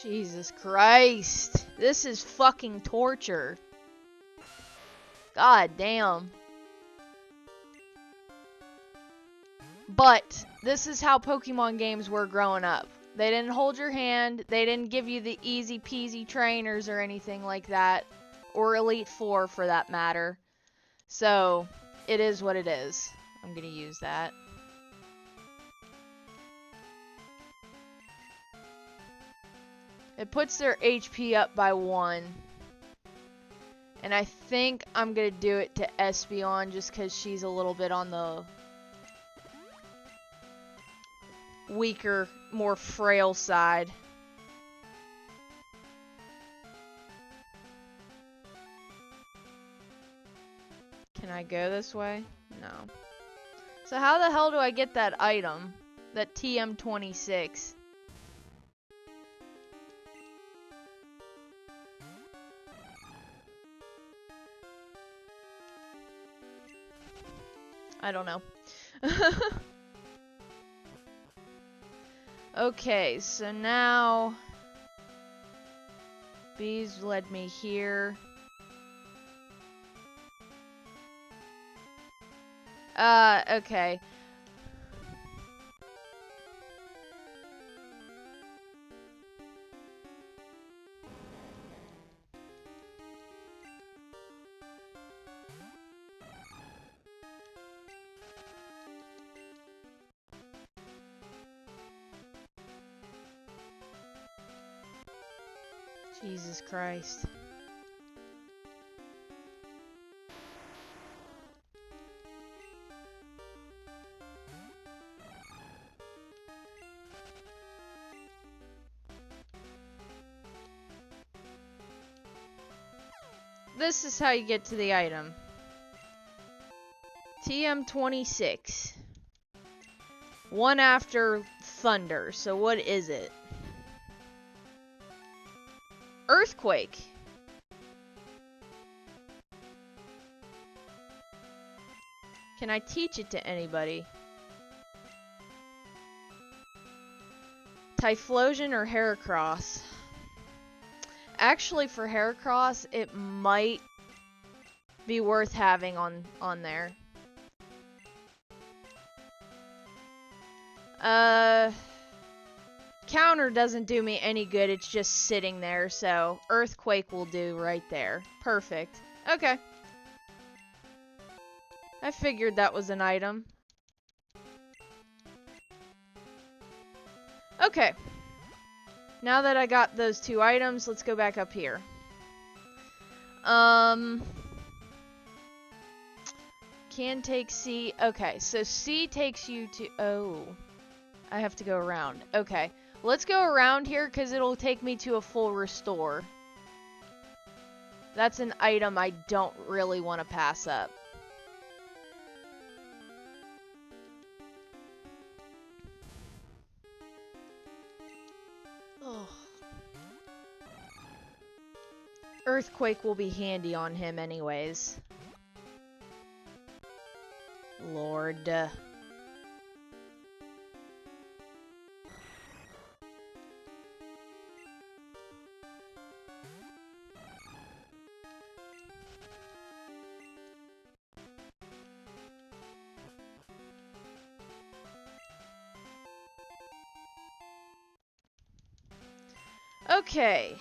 Jesus Christ. This is fucking torture. God damn. But this is how Pokemon games were growing up. They didn't hold your hand. They didn't give you the easy peasy trainers or anything like that. Or Elite Four for that matter. So, it is what it is. I'm gonna use that. It puts their HP up by 1. And I think I'm gonna do it to Espeon just because she's a little bit on the weaker, more frail side. Can I go this way? No. So how the hell do I get that item? That TM26? I don't know. Okay, so now bees led me here. Okay. Jesus Christ. This is how you get to the item. TM26. One after Thunder. So what is it? Earthquake. Can I teach it to anybody? Typhlosion or Heracross? Actually, for Heracross, it might be worth having on there. Counter doesn't do me any good, it's just sitting there, so Earthquake will do right there. Perfect. Okay. I figured that was an item. Okay. Now that I got those 2 items, let's go back up here. Can take C. Okay, so C takes you to... Oh. I have to go around. Okay. Let's go around here because it'll take me to a full restore. That's an item I don't really want to pass up. Oh. Earthquake will be handy on him anyways. Lord. Okay.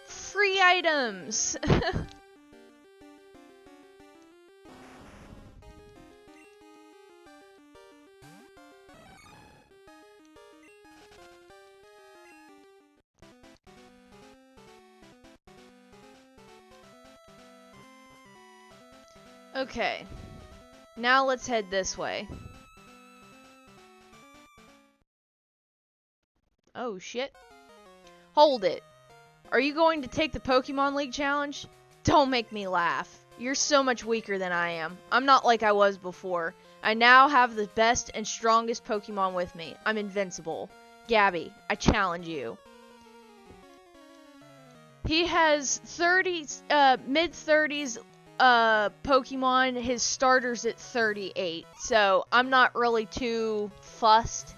Free items! Okay. Now let's head this way. Oh shit. Hold it. Are you going to take the Pokemon League challenge? Don't make me laugh. You're so much weaker than I am. I'm not like I was before. I now have the best and strongest Pokemon with me. I'm invincible. Gabby, I challenge you. He has 30s, mid-30s Pokemon. His starter's at 38, so I'm not really too fussed.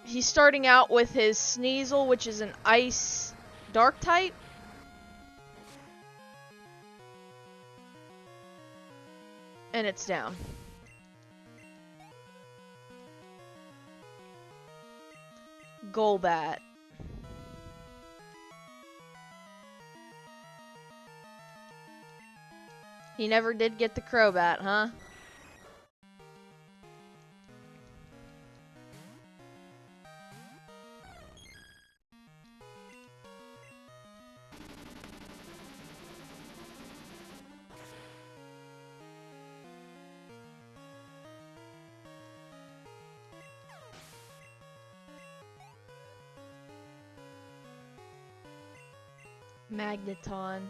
He's starting out with his Sneasel, which is an Ice Dark type. And it's down. Golbat. He never did get the Crobat, huh? Magneton.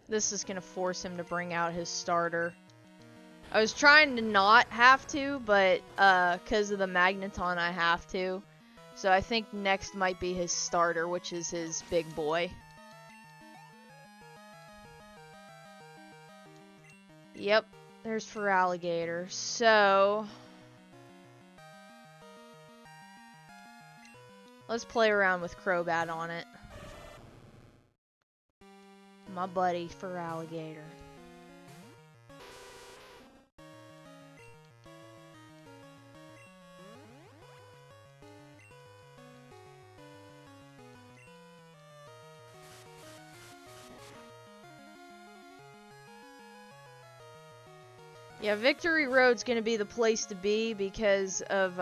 This is gonna force him to bring out his starter. I was trying to not have to, but because of the Magneton I have to. So I think next might be his starter, which is his big boy. Yep, there's Feraligatr. So let's play around with Crobat on it. My buddy Feraligatr. Yeah, Victory Road's gonna be the place to be because of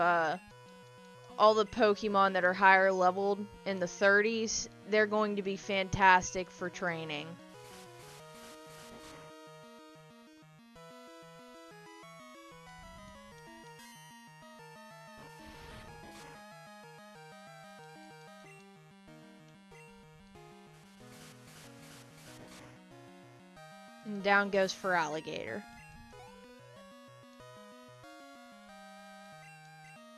all the Pokemon that are higher leveled in the 30s. They're going to be fantastic for training. And down goes Feraligatr.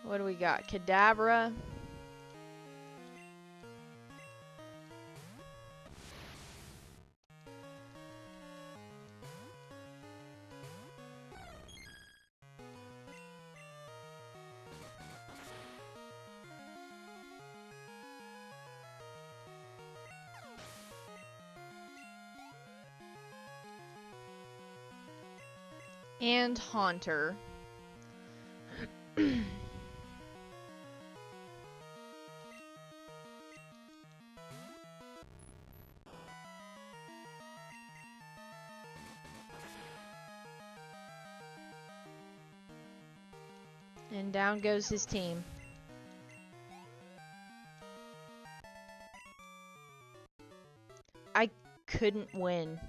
What do we got? Kadabra. And Haunter. And down goes his team. I couldn't win.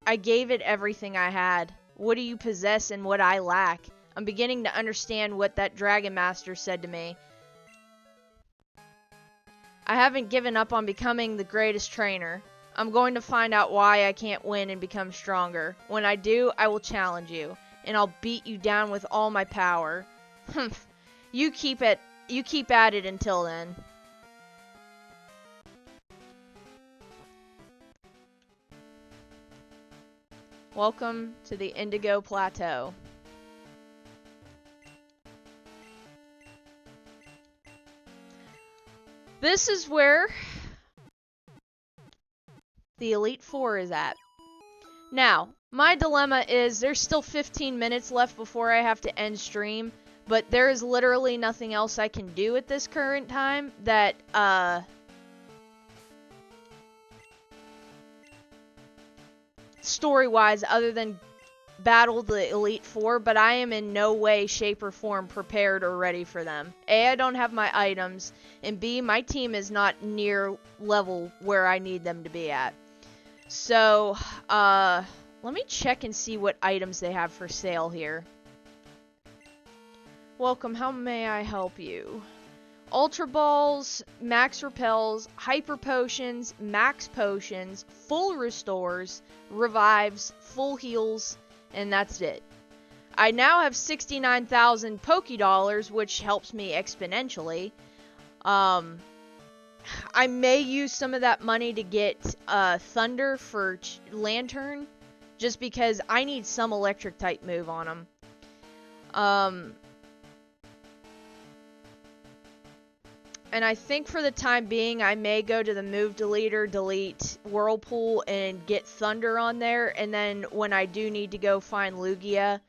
I gave it everything I had. What do you possess and what I lack? I'm beginning to understand what that Dragon Master said to me. I haven't given up on becoming the greatest trainer. I'm going to find out why I can't win and become stronger. When I do, I will challenge you, and I'll beat you down with all my power. Humph. You keep at it until then. Welcome to the Indigo Plateau. This is where the Elite Four is at. Now, my dilemma is there's still 15 minutes left before I have to end stream, but there is literally nothing else I can do at this current time that, story-wise, other than battle the Elite Four, but I am in no way, shape, or form prepared or ready for them. A, I don't have my items, and B, my team is not near level where I need them to be at. So, let me check and see what items they have for sale here. Welcome, how may I help you? Ultra Balls, Max Repels, Hyper Potions, Max Potions, Full Restores, Revives, Full Heals, and that's it. I now have 69,000 Pokédollars, which helps me exponentially. I may use some of that money to get Thunder for Lantern, just because I need some electric type move on him. And I think for the time being, I may go to the move deleter, delete Whirlpool, and get Thunder on there. And then when I do need to go find Lugia,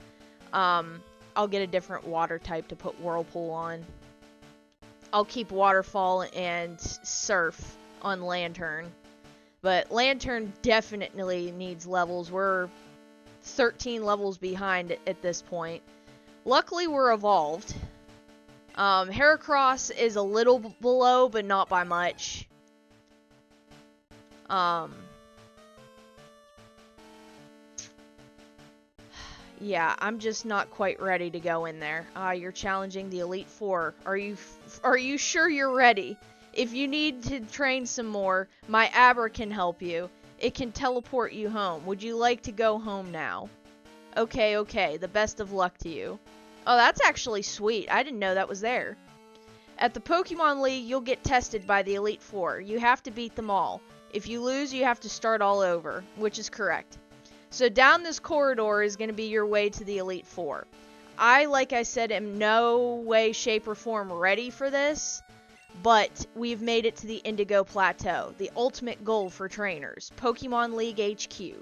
I'll get a different water type to put Whirlpool on. I'll keep Waterfall and Surf on Lantern. But Lantern definitely needs levels. We're 13 levels behind at this point. Luckily, we're evolved. Heracross is a little below, but not by much. Yeah, I'm just not quite ready to go in there. You're challenging the Elite Four. Are you sure you're ready? If you need to train some more, my Abra can help you. It can teleport you home. Would you like to go home now? Okay. The best of luck to you. Oh, that's actually sweet. I didn't know that was there. At the Pokemon League, you'll get tested by the Elite Four. You have to beat them all. If you lose, you have to start all over, which is correct. So down this corridor is going to be your way to the Elite Four. I, like I said, am no way, shape, or form ready for this, but we've made it to the Indigo Plateau, the ultimate goal for trainers, Pokemon League HQ.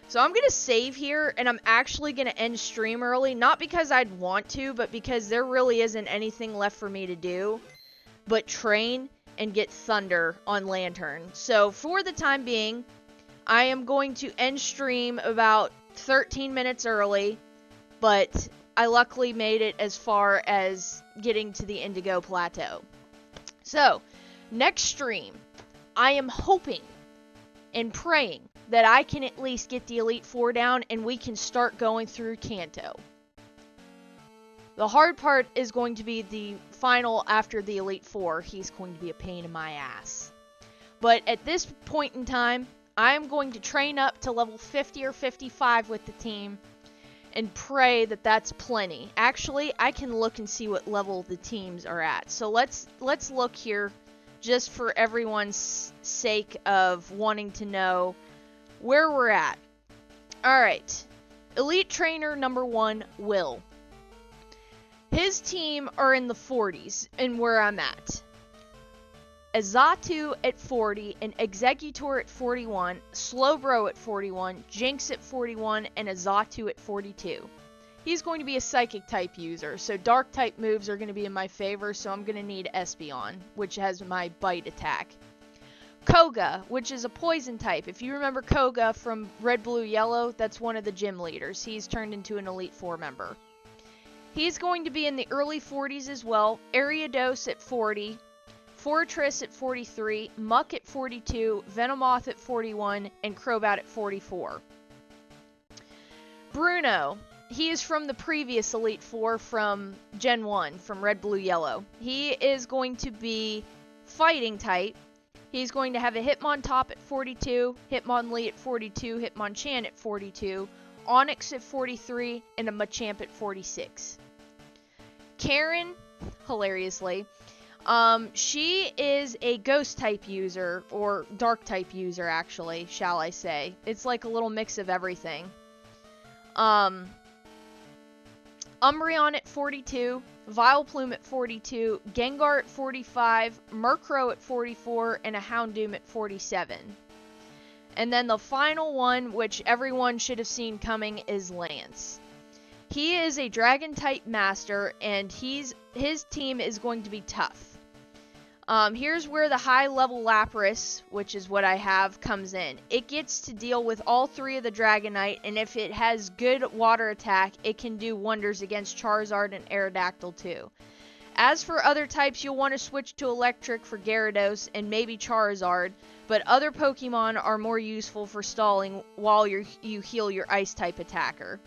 So I'm going to save here, and I'm actually going to end stream early, not because I'd want to, but because there really isn't anything left for me to do, but train and get Thunder on Lantern. So for the time being, I am going to end stream about 13 minutes early, but I luckily made it as far as getting to the Indigo Plateau. So, next stream, I am hoping and praying that I can at least get the Elite Four down and we can start going through Kanto. The hard part is going to be the final after the Elite Four. He's going to be a pain in my ass. But at this point in time, I am going to train up to level 50 or 55 with the team and pray that that's plenty. Actually, I can look and see what level the teams are at. So let's look here just for everyone's sake of wanting to know where we're at. Alright. Elite Trainer number 1, Will. His team are in the 40s, and where I'm at. Azatu at 40, an Executor at 41, Slowbro at 41, Jinx at 41, and Azatu at 42. He's going to be a Psychic type user, so Dark type moves are going to be in my favor, so I'm going to need Espeon, which has my Bite attack. Koga, which is a Poison type. If you remember Koga from Red, Blue, Yellow, that's one of the gym leaders. He's turned into an Elite Four member. He's going to be in the early 40s as well. Ariados at 40. Fortress at 43. Muck at 42. Venomoth at 41. And Crobat at 44. Bruno. He is from the previous Elite Four from Gen 1, from Red, Blue, Yellow. He is going to be Fighting type. He's going to have a Hitmontop at 42, Hitmonlee at 42, Hitmonchan at 42, Onix at 43, and a Machamp at 46. Karen, hilariously, she is a Ghost type user, or Dark type user actually, shall I say. It's like a little mix of everything. Umbreon at 42, Vileplume at 42, Gengar at 45, Murkrow at 44, and a Houndoom at 47. And then the final one, which everyone should have seen coming, is Lance. He is a Dragon-type master, and his team is going to be tough. Here's where the high-level Lapras, which is what I have, comes in. It gets to deal with all three of the Dragonite, and if it has good water attack, it can do wonders against Charizard and Aerodactyl too. As for other types, you'll want to switch to Electric for Gyarados and maybe Charizard, but other Pokemon are more useful for stalling while you heal your Ice-type attacker.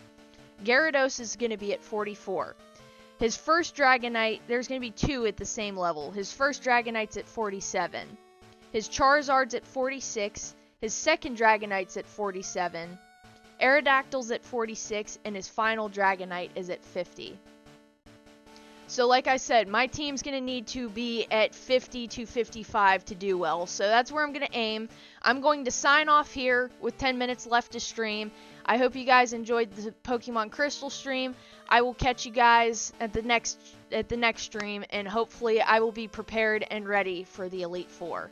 Gyarados is going to be at 44. His first Dragonite, there's going to be two at the same level. His first Dragonite's at 47. His Charizard's at 46. His second Dragonite's at 47. Aerodactyl's at 46. And his final Dragonite is at 50. So like I said, my team's going to need to be at 50 to 55 to do well. So that's where I'm going to aim. I'm going to sign off here with 10 minutes left to stream. I hope you guys enjoyed the Pokemon Crystal stream. I will catch you guys at the next stream, and hopefully I will be prepared and ready for the Elite Four.